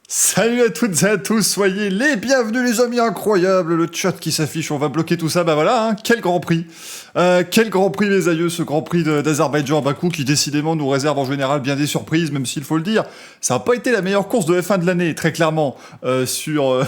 Salut à toutes et à tous, soyez les bienvenus les amis incroyables, le chat qui s'affiche, on va bloquer tout ça, bah voilà, hein, quel grand prix. Quel grand prix les aïeux, ce grand prix d'Azerbaïdjan à Bakou qui décidément nous réserve en général bien des surprises, même s'il faut le dire, ça n'a pas été la meilleure course de F1 de l'année, très clairement, sur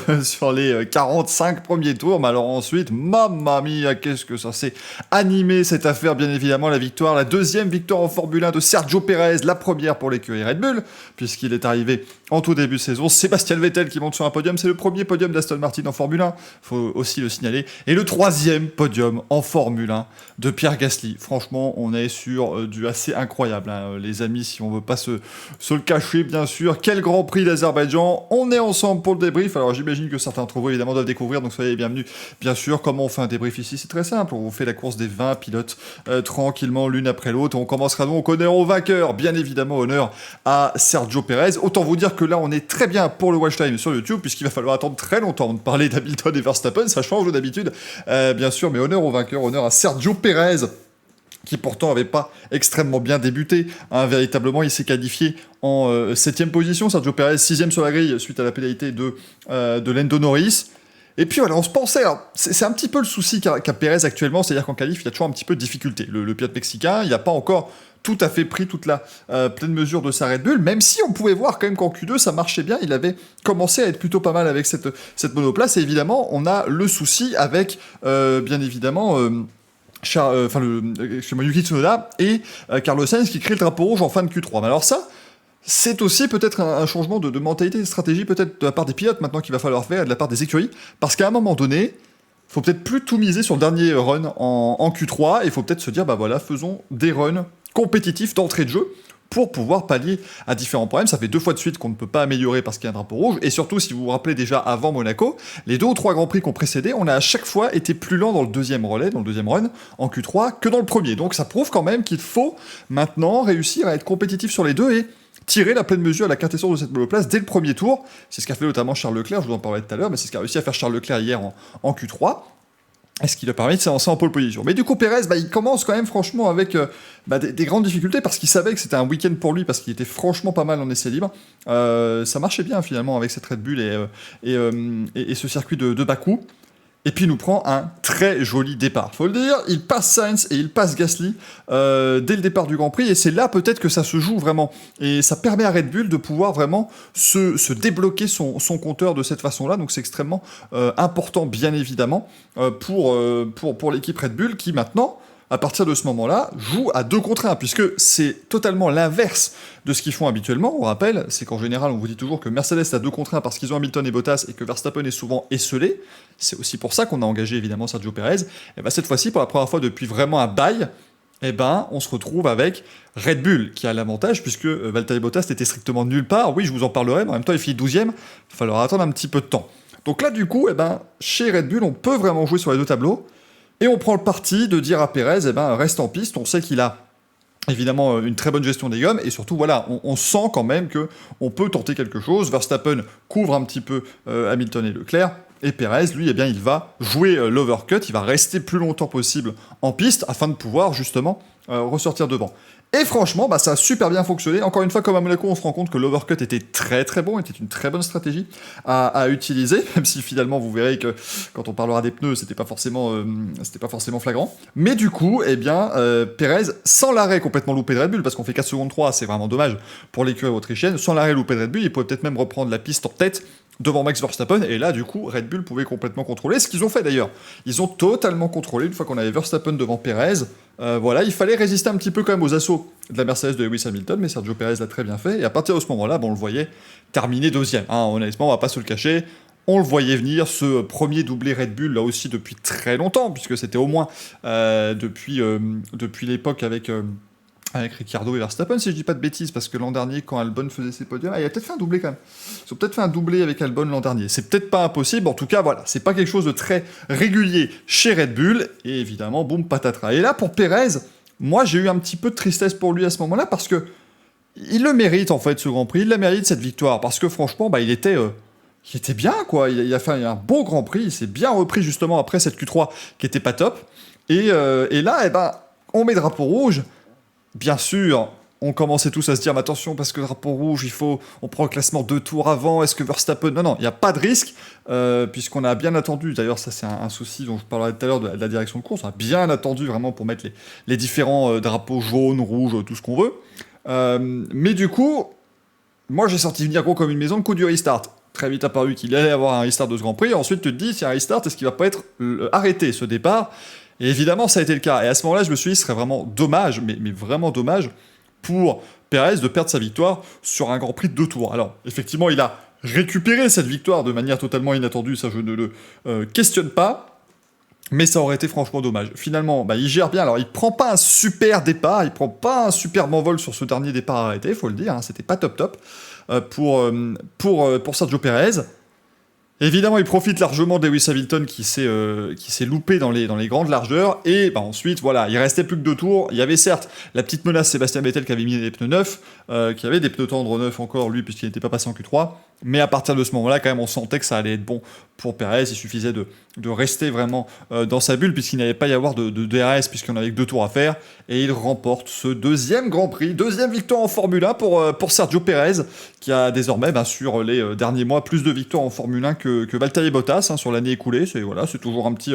les 45 premiers tours, mais alors ensuite, mamma mia, qu'est-ce que ça s'est animé cette affaire, bien évidemment, la victoire, la deuxième victoire en Formule 1 de Sergio Pérez, la première pour l'écurie Red Bull, puisqu'il est arrivé en tout début de saison. Sébastien Vettel qui monte sur un podium, c'est le premier podium d'Aston Martin en Formule 1, faut aussi le signaler, et le troisième podium en Formule 1 de Pierre Gasly. Franchement, on est sur du assez incroyable, hein, les amis, si on veut pas se le cacher, bien sûr. Quel Grand Prix d'Azerbaïdjan, on est ensemble pour le débrief, alors j'imagine que certains d'entre vous évidemment doivent découvrir, donc soyez les bienvenus. Bien sûr, comment on fait un débrief ici, c'est très simple, on vous fait la course des 20 pilotes tranquillement l'une après l'autre, on commencera donc honneur au vainqueur, bien évidemment honneur à Sergio Pérez. Autant vous dire que là on est très bien pour le watch time sur YouTube, puisqu'il va falloir attendre très longtemps de parler d'Hamilton et Verstappen, ça change d'habitude, bien sûr, mais honneur au vainqueur, honneur à Sergio Pérez, qui pourtant n'avait pas extrêmement bien débuté, hein, véritablement il s'est qualifié en 7ème position, Sergio Pérez 6ème sur la grille suite à la pénalité de Lando Norris. Et puis voilà, on se pensait, alors c'est un petit peu le souci qu'a Pérez actuellement, c'est-à-dire qu'en qualif il a toujours un petit peu de difficulté. Le pilote mexicain, il n'a pas encore tout à fait pris toute la pleine mesure de sa Red Bull, même si on pouvait voir quand même qu'en Q2 ça marchait bien, il avait commencé à être plutôt pas mal avec cette monoplace, et évidemment on a le souci avec, bien évidemment... Yuki Tsunoda et Carlos Sainz qui crée le drapeau rouge en fin de Q3. Mais alors ça, c'est aussi peut-être un changement de mentalité, de stratégie, peut-être de la part des pilotes maintenant qu'il va falloir faire, et de la part des écuries, parce qu'à un moment donné, faut peut-être plus tout miser sur le dernier run en Q3, et il faut peut-être se dire, bah voilà, faisons des runs compétitifs d'entrée de jeu, pour pouvoir pallier à différents problèmes. Ça fait 2 fois de suite qu'on ne peut pas améliorer parce qu'il y a un drapeau rouge, et surtout, si vous vous rappelez déjà avant Monaco, les 2 ou 3 Grands Prix qu'on précédé, on a à chaque fois été plus lent dans le deuxième relais, dans le deuxième run, en Q3, que dans le premier. Donc ça prouve quand même qu'il faut maintenant réussir à être compétitif sur les deux et tirer la pleine mesure à la quintessence de cette monoplace dès le premier tour. C'est ce qu'a fait notamment Charles Leclerc, je vous en parlais tout à l'heure, mais c'est ce qu'a réussi à faire Charles Leclerc hier en Q3. Et ce qui lui a permis de s'avancer en pole position. Mais du coup, Pérez, il commence quand même franchement avec des grandes difficultés parce qu'il savait que c'était un week-end pour lui, parce qu'il était franchement pas mal en essai libre. Ça marchait bien finalement avec cette Red Bull et ce circuit de Bakou. Et puis il nous prend un très joli départ. Faut le dire, il passe Sainz et il passe Gasly dès le départ du Grand Prix, et c'est là peut-être que ça se joue vraiment. Et ça permet à Red Bull de pouvoir vraiment se débloquer son compteur de cette façon-là, donc c'est extrêmement important bien évidemment pour l'équipe Red Bull qui maintenant, à partir de ce moment-là, joue à 2 contre 1, puisque c'est totalement l'inverse de ce qu'ils font habituellement. On rappelle, c'est qu'en général, on vous dit toujours que Mercedes est à 2 contre 1 parce qu'ils ont Hamilton et Bottas, et que Verstappen est souvent esselé. C'est aussi pour ça qu'on a engagé évidemment Sergio Pérez. Et bien cette fois-ci, pour la première fois depuis vraiment un bail, on se retrouve avec Red Bull qui a l'avantage, puisque Valtteri Bottas n'était strictement nulle part. Oui, je vous en parlerai, mais en même temps, il finit 12ème. Il va falloir attendre un petit peu de temps. Donc là, du coup, chez Red Bull, on peut vraiment jouer sur les 2 tableaux. Et on prend le parti de dire à Pérez, reste en piste. On sait qu'il a évidemment une très bonne gestion des gommes, et surtout, voilà, on sent quand même qu'on peut tenter quelque chose. Verstappen couvre un petit peu Hamilton et Leclerc, et Pérez, lui, il va jouer l'overcut, il va rester plus longtemps possible en piste afin de pouvoir justement ressortir devant. Et franchement, ça a super bien fonctionné. Encore une fois, comme à Monaco, on se rend compte que l'overcut était très très bon, était une très bonne stratégie à utiliser, même si finalement vous verrez que quand on parlera des pneus, c'était pas forcément flagrant. Mais du coup, Pérez, sans l'arrêt complètement loupé de Red Bull, parce qu'on fait 4 secondes 3, c'est vraiment dommage pour l'écurie autrichienne, sans l'arrêt loupé de Red Bull, il pouvait peut-être même reprendre la piste en tête devant Max Verstappen, et là, du coup, Red Bull pouvait complètement contrôler, ce qu'ils ont fait d'ailleurs. Ils ont totalement contrôlé, une fois qu'on avait Verstappen devant Pérez. Il fallait résister un petit peu quand même aux assauts de la Mercedes de Lewis Hamilton, mais Sergio Pérez l'a très bien fait, et à partir de ce moment-là, on le voyait terminer 2ème. Honnêtement, on va pas se le cacher, on le voyait venir, ce premier doublé Red Bull, là aussi depuis très longtemps, puisque c'était au moins depuis l'époque avec Ricciardo et Verstappen, si je dis pas de bêtises, parce que l'an dernier, quand Albon faisait ses podiums, il a peut-être fait un doublé quand même. Ils ont peut-être fait un doublé avec Albon l'an dernier. C'est peut-être pas impossible, en tout cas, voilà, c'est pas quelque chose de très régulier chez Red Bull, et évidemment, boum, patatras. Et là, pour Pérez, moi, j'ai eu un petit peu de tristesse pour lui à ce moment-là, parce que il le mérite, en fait, ce Grand Prix, il la mérite, cette victoire, parce que franchement, il était bien, quoi. Il a fait un beau Grand Prix, il s'est bien repris, justement, après cette Q3 qui était pas top. Et là, on met drapeau rouge. Bien sûr, on commençait tous à se dire, mais attention, parce que drapeau rouge, on prend le classement 2 tours avant, est-ce que Verstappen... Non, il n'y a pas de risque, puisqu'on a bien attendu, d'ailleurs ça c'est un souci dont je parlerai tout à l'heure de la direction de course, on a bien attendu vraiment pour mettre les différents drapeaux jaunes, rouges, tout ce qu'on veut. Mais du coup, moi j'ai senti venir gros comme une maison le coup du restart. Très vite apparu qu'il allait avoir un restart de ce Grand Prix, et ensuite tu te dis, si un restart, est-ce qu'il va pas être arrêté ce départ? Et évidemment ça a été le cas, et à ce moment-là je me suis dit, ce serait vraiment dommage, mais vraiment dommage, pour Pérez de perdre sa victoire sur un Grand Prix de 2 tours. Alors, effectivement, il a récupéré cette victoire de manière totalement inattendue, ça je ne le questionne pas, mais ça aurait été franchement dommage. Finalement, il gère bien, alors il prend pas un super départ, il prend pas un super envol sur ce dernier départ arrêté, il faut le dire, hein, c'était pas top pour Sergio Pérez. Évidemment, il profite largement de Lewis Hamilton qui s'est loupé dans les grandes largeurs. Et ensuite, voilà, il restait plus que 2 tours. Il y avait certes la petite menace Sébastien Vettel qui avait mis des pneus neufs, qui avait des pneus tendres neufs encore, lui, puisqu'il n'était pas passé en Q3. Mais à partir de ce moment-là, quand même, on sentait que ça allait être bon pour Pérez. Il suffisait de rester vraiment dans sa bulle, puisqu'il n'allait pas y avoir de DRS, puisqu'on n'avait que 2 tours à faire. Et il remporte ce deuxième Grand Prix, deuxième victoire en Formule 1 pour Sergio Pérez, qui a désormais, sur les derniers mois, plus de victoires en Formule 1 que Valtteri Bottas, sur l'année écoulée. C'est toujours un petite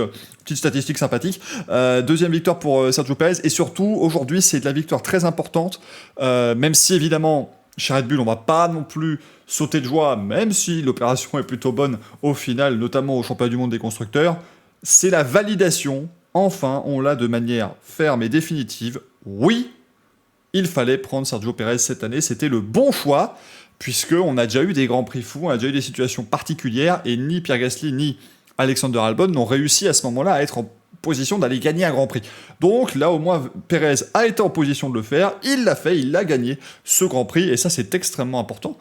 statistique sympathique. Deuxième victoire pour Sergio Pérez. Et surtout, aujourd'hui, c'est de la victoire très importante, même si, évidemment, chez Red Bull, on va pas non plus sauter de joie, même si l'opération est plutôt bonne au final, notamment au championnat du monde des constructeurs. C'est la validation. Enfin, on l'a de manière ferme et définitive. Oui, il fallait prendre Sergio Pérez cette année. C'était le bon choix, puisqu'on a déjà eu des grands prix fous, on a déjà eu des situations particulières, et ni Pierre Gasly ni Alexander Albon n'ont réussi à ce moment-là à être en position d'aller gagner un Grand Prix. Donc là, au moins, Pérez a été en position de le faire, il l'a fait, il a gagné ce Grand Prix, et ça, c'est extrêmement important.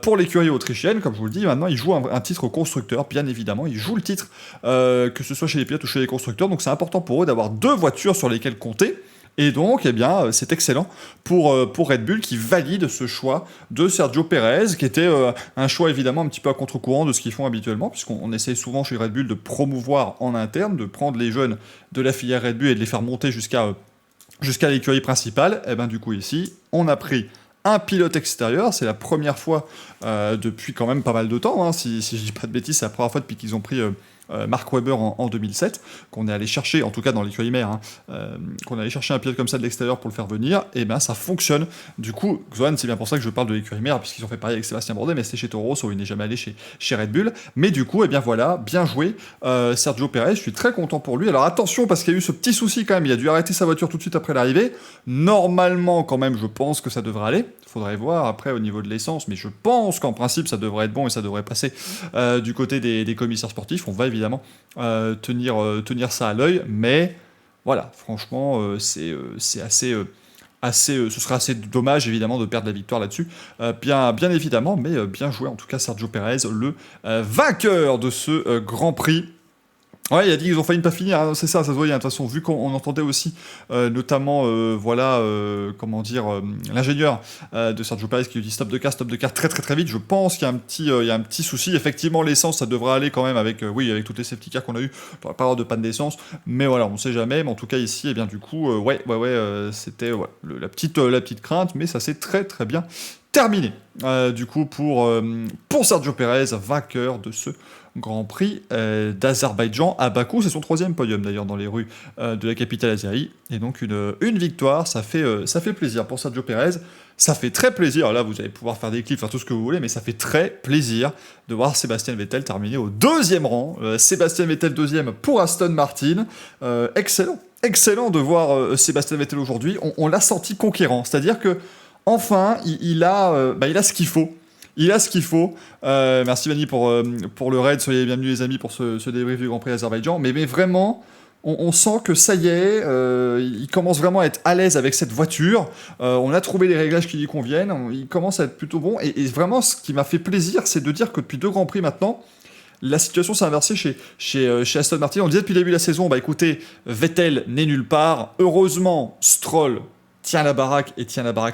Pour l'écurie autrichienne, comme je vous le dis, maintenant, il joue un titre constructeur, bien évidemment, il joue le titre, que ce soit chez les pilotes ou chez les constructeurs, donc c'est important pour eux d'avoir 2 voitures sur lesquelles compter. Et donc, c'est excellent pour Red Bull qui valide ce choix de Sergio Pérez, qui était un choix évidemment un petit peu à contre-courant de ce qu'ils font habituellement, puisqu'on essaie souvent chez Red Bull de promouvoir en interne, de prendre les jeunes de la filière Red Bull et de les faire monter jusqu'à l'écurie principale. Et du coup ici, on a pris un pilote extérieur, c'est la première fois depuis quand même pas mal de temps, hein, si je dis pas de bêtises, c'est la première fois depuis qu'ils ont pris Mark Webber en 2007, qu'on est allé chercher, en tout cas dans l'écurie mère, qu'on est allé chercher un pilote comme ça de l'extérieur pour le faire venir, et ça fonctionne. Du coup, Xoan, c'est bien pour ça que je parle de l'écurie mère, puisqu'ils ont fait pareil avec Sébastien Bourdais, mais c'était chez Toro Rosso, il n'est jamais allé chez Red Bull. Mais du coup, voilà, bien joué Sergio Pérez, je suis très content pour lui. Alors attention, parce qu'il y a eu ce petit souci quand même, il a dû arrêter sa voiture tout de suite après l'arrivée. Normalement, quand même, je pense que ça devrait aller. Il faudrait voir après au niveau de l'essence, mais je pense qu'en principe, ça devrait être bon et ça devrait passer du côté des commissaires sportifs. On va évidemment tenir ça à l'œil, mais voilà, franchement, c'est assez... ce serait assez dommage évidemment de perdre la victoire là-dessus, bien évidemment, mais bien joué en tout cas Sergio Pérez, le vainqueur de ce Grand Prix. Ouais, il a dit qu'ils ont failli ne pas finir, hein, c'est ça se voyait, de toute façon, vu qu'on entendait aussi, notamment, l'ingénieur de Sergio Pérez qui dit stop de car très très très vite, je pense qu'il y a un petit souci, effectivement l'essence ça devrait aller quand même avec toutes les safety cars qu'on a eu, on va pas avoir de panne d'essence, mais voilà, on sait jamais, mais en tout cas ici, du coup, c'était la petite crainte, mais ça s'est très très bien terminé, du coup, pour Sergio Pérez, vainqueur de ce Grand Prix d'Azerbaïdjan à Bakou. C'est son 3e podium d'ailleurs dans les rues de la capitale azérie. Et donc une victoire, ça fait plaisir pour Sergio Pérez. Ça fait très plaisir, là vous allez pouvoir faire des clips, faire tout ce que vous voulez, mais ça fait très plaisir de voir Sébastien Vettel terminer au 2e rang. Sébastien Vettel 2e pour Aston Martin. Excellent de voir Sébastien Vettel aujourd'hui. On l'a senti conquérant, c'est-à-dire que enfin il a ce qu'il faut. Il a ce qu'il faut. Merci Vanny pour le raid. Soyez bienvenus les amis pour ce débrief du Grand Prix d'Azerbaïdjan. Mais vraiment, on sent que ça y est, il commence vraiment à être à l'aise avec cette voiture. On a trouvé les réglages qui lui conviennent. Il commence à être plutôt bon. Et vraiment, ce qui m'a fait plaisir, c'est de dire que depuis 2 Grands Prix maintenant, la situation s'est inversée chez Aston Martin. On disait depuis le début de la saison, écoutez, Vettel n'est nulle part. Heureusement, Stroll tient la baraque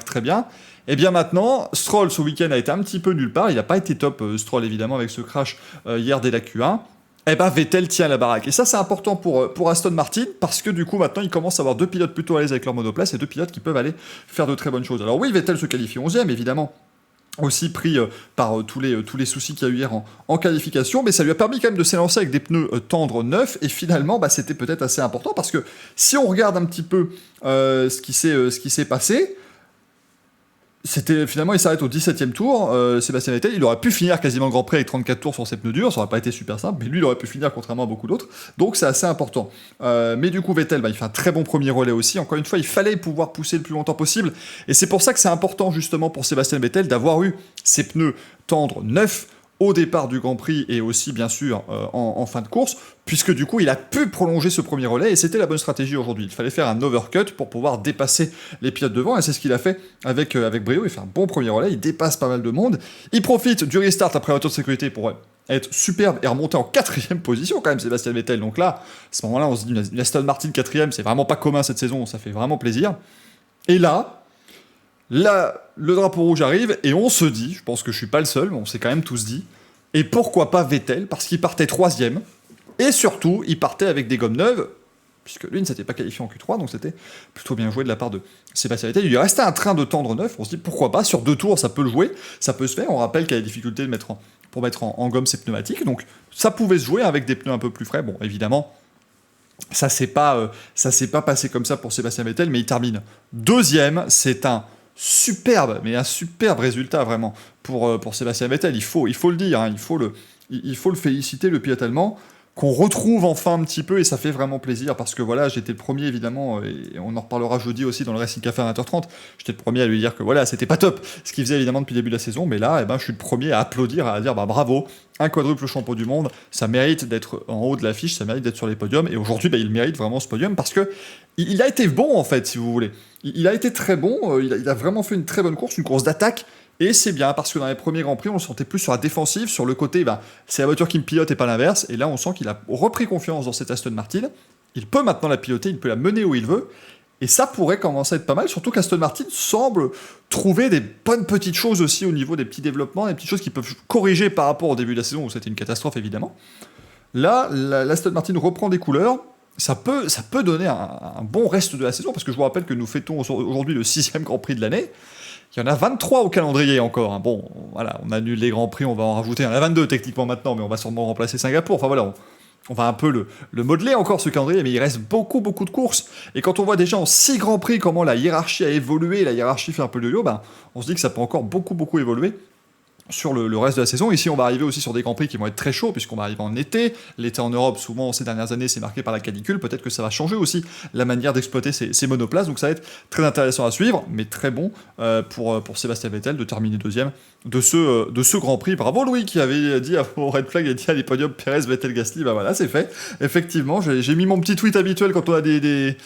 très bien. Et bien maintenant, Stroll ce week-end a été un petit peu nulle part, il n'a pas été top, Stroll évidemment avec ce crash hier dès la Q1, eh ben Vettel tient la baraque. Et ça, c'est important pour Aston Martin, parce que du coup, maintenant, ils commencent à avoir 2 pilotes plutôt à l'aise avec leur monoplace et 2 pilotes qui peuvent aller faire de très bonnes choses. Alors oui, Vettel se qualifie 11e, évidemment, aussi pris par tous les soucis qu'il y a eu hier en qualification, mais ça lui a permis quand même de s'élancer avec des pneus tendres neufs, et finalement, bah, c'était peut-être assez important, parce que si on regarde un petit peu ce qui s'est passé, finalement, il s'arrête au 17e tour. Sébastien Vettel, il aurait pu finir quasiment le Grand Prix avec 34 tours sur ses pneus durs, ça aurait pas été super simple, mais lui, il aurait pu finir contrairement à beaucoup d'autres. Donc, c'est assez important. Mais du coup, Vettel, bah, il fait un très bon premier relais aussi. Encore une fois, il fallait pouvoir pousser le plus longtemps possible. Et c'est pour ça que c'est important, justement, pour Sébastien Vettel d'avoir eu ses pneus tendres neufs au départ du Grand Prix et aussi bien sûr en fin de course, puisque du coup il a pu prolonger ce premier relais et c'était la bonne stratégie aujourd'hui. Il fallait faire un overcut pour pouvoir dépasser les pilotes devant et c'est ce qu'il a fait avec brio. Il fait un bon premier relais, il dépasse pas mal de monde, il profite du restart après la voiture de sécurité pour être superbe et remonter en 4ème position quand même Sébastien Vettel. Donc là, à ce moment-là, on se dit une Aston Martin 4ème, c'est vraiment pas commun cette saison, ça fait vraiment plaisir. Et là, le drapeau rouge arrive et on se dit, je pense que je suis pas le seul, mais on s'est quand même tous dit, et pourquoi pas Vettel, parce qu'il partait 3ème, et surtout, il partait avec des gommes neuves, puisque lui ne s'était pas qualifié en Q3, donc c'était plutôt bien joué de la part de Sébastien Vettel. Il lui restait un train de tendre neuf, on se dit pourquoi pas, sur 2 tours ça peut le jouer, ça peut se faire, on rappelle qu'il y a des difficultés pour mettre en gomme ses pneumatiques, donc ça pouvait se jouer avec des pneus un peu plus frais, bon évidemment, ça s'est pas passé comme ça pour Sébastien Vettel, mais il termine 2ème, c'est un superbe résultat vraiment pour Sébastien Vettel, il faut le dire, hein, il faut le féliciter, le pilote allemand, qu'on retrouve enfin un petit peu, et ça fait vraiment plaisir, parce que voilà, j'étais le premier évidemment, et on en reparlera jeudi aussi dans le Racing Café à 20h30, j'étais le premier à lui dire que voilà, c'était pas top ce qu'il faisait évidemment depuis le début de la saison, mais là, je suis le premier à applaudir, à dire bah bravo, un quadruple champion du monde, ça mérite d'être en haut de l'affiche, ça mérite d'être sur les podiums, et aujourd'hui, il mérite vraiment ce podium, parce que il a été bon en fait, si vous voulez. Il a été très bon, il a vraiment fait une très bonne course, une course d'attaque, et c'est bien, parce que dans les premiers Grands Prix, on le sentait plus sur la défensive, sur le côté, c'est la voiture qui me pilote et pas l'inverse, et là on sent qu'il a repris confiance dans cette Aston Martin, il peut maintenant la piloter, il peut la mener où il veut, et ça pourrait commencer à être pas mal, surtout qu'Aston Martin semble trouver des bonnes petites choses aussi au niveau des petits développements, des petites choses qui peuvent corriger par rapport au début de la saison, où c'était une catastrophe évidemment. Là, l'Aston Martin reprend des couleurs, ça peut donner un bon reste de la saison, parce que je vous rappelle que nous fêtons aujourd'hui le 6e Grand Prix de l'année. Il y en a 23 au calendrier encore. Hein. Bon, voilà, on annule les Grands Prix, on va en rajouter. Il y en a 22 techniquement maintenant, mais on va sûrement remplacer Singapour. Enfin voilà, on va un peu le modeler encore ce calendrier, mais il reste beaucoup de courses. Et quand on voit déjà en 6 Grands Prix comment la hiérarchie a évolué, la hiérarchie fait un peu de yo, on se dit que ça peut encore beaucoup évoluer sur le reste de la saison. Ici, on va arriver aussi sur des Grands Prix qui vont être très chauds, puisqu'on va arriver en été. L'été en Europe, souvent, ces dernières années, c'est marqué par la canicule. Peut-être que ça va changer aussi la manière d'exploiter ces monoplaces. Donc ça va être très intéressant à suivre, mais très bon pour Sébastien Vettel de terminer 2ème de ce Grand Prix. Bravo Louis, qui avait dit au Red Flag, il a dit à les podiums Perez, Vettel, Gasly. Bah voilà, c'est fait. Effectivement, j'ai mis mon petit tweet habituel quand on a des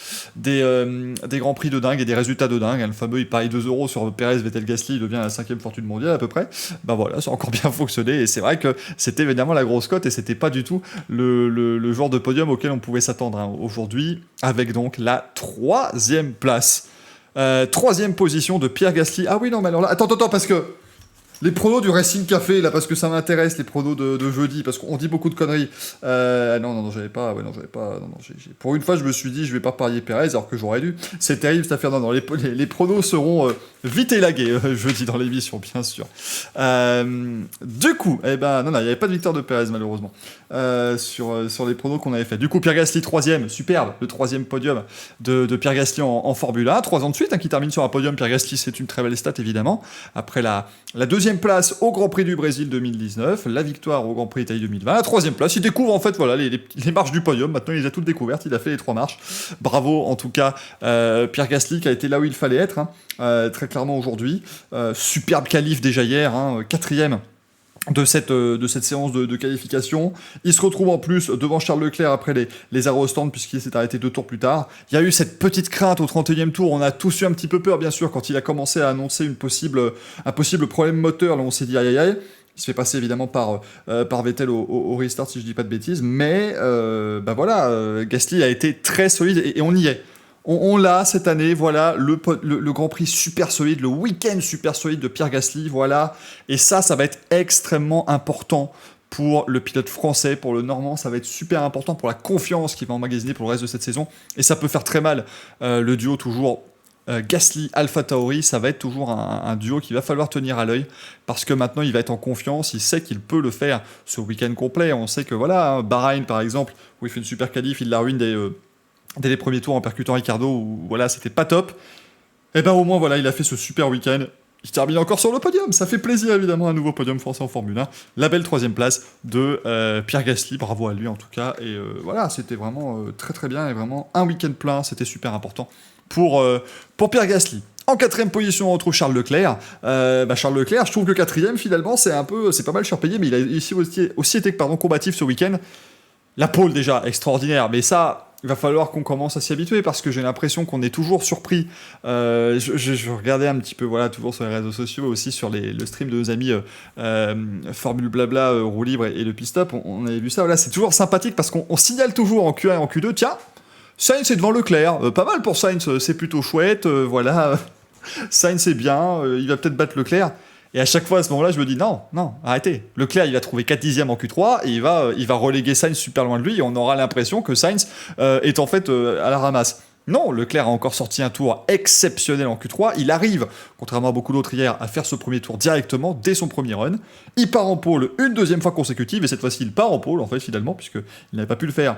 Grands Prix de dingue et des résultats de dingue. Le fameux, il parie 2 € sur Perez, Vettel, Gasly, il devient la 5e fortune mondiale à peu près. Bah voilà, ça a encore bien fonctionné, et c'est vrai que c'était évidemment la grosse cote, et c'était pas du tout le genre de podium auquel on pouvait s'attendre hein, aujourd'hui, avec donc la 3e place. 3e position de Pierre Gasly. Ah oui, non, mais alors là, attends, parce que les pronos du Racing Café, là, parce que ça m'intéresse, les pronos de jeudi, parce qu'on dit beaucoup de conneries. Non, j'avais pas. Pour une fois, je me suis dit, je vais pas parier Perez, alors que j'aurais dû. C'est terrible cette affaire. Non, les pronos seront vite élagués jeudi dans l'émission, bien sûr. Du coup, non, il n'y avait pas de victoire de Perez, malheureusement, sur les pronos qu'on avait fait. Du coup, Pierre Gasly, 3ème, superbe, le 3ème podium de Pierre Gasly en Formule 1. 3 ans de suite, qui termine sur un podium. Pierre Gasly, c'est une très belle stat, évidemment. Après la 2e place au Grand Prix du Brésil 2019, la victoire au Grand Prix d'Italie 2020, la 3e place, il découvre en fait voilà, les marches du podium, maintenant il les a toutes découvertes, il a fait les 3 marches, bravo en tout cas Pierre Gasly qui a été là où il fallait être, très clairement aujourd'hui, superbe qualif déjà hier, 4ème de cette séance de qualification. Il se retrouve en plus devant Charles Leclerc après les arrêts au stand, puisqu'il s'est arrêté 2 tours plus tard. Il y a eu cette petite crainte au 31e tour, on a tous eu un petit peu peur bien sûr quand il a commencé à annoncer un possible problème moteur, là on s'est dit aïe aïe aïe. Il se fait passer évidemment par Vettel au restart si je dis pas de bêtises, mais voilà, Gasly a été très solide et on y est. On l'a cette année, voilà, le Grand Prix super solide, le week-end super solide de Pierre Gasly, voilà. Et ça va être extrêmement important pour le pilote français, pour le Normand. Ça va être super important pour la confiance qu'il va emmagasiner pour le reste de cette saison. Et ça peut faire très mal. Le duo toujours Gasly, Alpha Tauri, ça va être toujours un duo qu'il va falloir tenir à l'œil parce que maintenant il va être en confiance, il sait qu'il peut le faire ce week-end complet. On sait que voilà, hein, Bahreïn par exemple, où il fait une super qualif, il la ruine dès les premiers tours en percutant Ricardo, où voilà, c'était pas top. Et ben au moins voilà, il a fait ce super week-end. Il termine encore sur le podium, ça fait plaisir évidemment, un nouveau podium français en Formule 1. La belle 3ème place de Pierre Gasly, bravo à lui en tout cas. Et voilà, c'était vraiment très très bien et vraiment un week-end plein, c'était super important pour Pierre Gasly. En 4ème position, on retrouve Charles Leclerc. Charles Leclerc, je trouve que 4ème finalement, c'est pas mal surpayé, mais il a aussi été combatif ce week-end. La pole déjà, extraordinaire, mais ça, il va falloir qu'on commence à s'y habituer parce que j'ai l'impression qu'on est toujours surpris. Je regardais un petit peu, voilà, toujours sur les réseaux sociaux, aussi sur le stream de nos amis Formule Blabla, Roue Libre et le Pit Stop. On avait vu ça, voilà, c'est toujours sympathique parce qu'on signale toujours en Q1 et en Q2, tiens, Sainz est devant Leclerc, pas mal pour Sainz, c'est plutôt chouette, voilà, Sainz est bien, il va peut-être battre Leclerc. Et à chaque fois, à ce moment-là, je me dis non, arrêtez. Leclerc, il va trouver 4 dixièmes en Q3 et il va reléguer Sainz super loin de lui et on aura l'impression que Sainz est en fait à la ramasse. Non, Leclerc a encore sorti un tour exceptionnel en Q3. Il arrive, contrairement à beaucoup d'autres hier, à faire ce premier tour directement dès son premier run. Il part en pole une deuxième fois consécutive et cette fois-ci, il part en pole en fait finalement puisqu'il n'avait pas pu le faire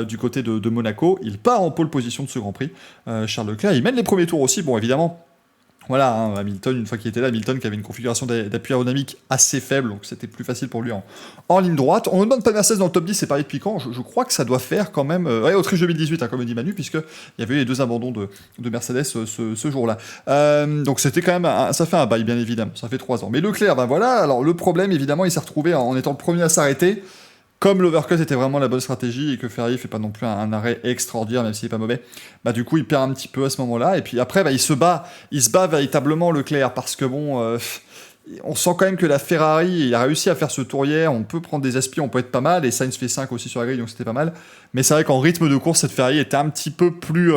du côté de Monaco. Il part en pole position de ce Grand Prix. Charles Leclerc, il mène les premiers tours aussi. Bon, évidemment. Voilà, hein, Hamilton, une fois qu'il était là, Hamilton qui avait une configuration d'appui aérodynamique assez faible, donc c'était plus facile pour lui en ligne droite. On ne demande pas Mercedes dans le top 10, c'est pareil depuis quand je crois que ça doit faire quand même... Autriche 2018, hein, comme dit Manu, puisqu'il y avait eu les 2 abandons de Mercedes ce jour-là. Donc c'était quand même... ça fait un bail, bien évidemment, ça fait 3 ans. Mais Leclerc, ben voilà, alors le problème, évidemment, il s'est retrouvé en étant le premier à s'arrêter. Comme l'overcut était vraiment la bonne stratégie et que Ferrari fait pas non plus un arrêt extraordinaire, même s'il est pas mauvais, bah du coup il perd un petit peu à ce moment-là. Et puis après, il se bat véritablement Leclerc parce que bon, on sent quand même que la Ferrari, il a réussi à faire ce tour hier. On peut prendre des aspis, on peut être pas mal. Et Sainz fait 5 aussi sur la grille, donc c'était pas mal. Mais c'est vrai qu'en rythme de course, cette Ferrari était un petit peu plus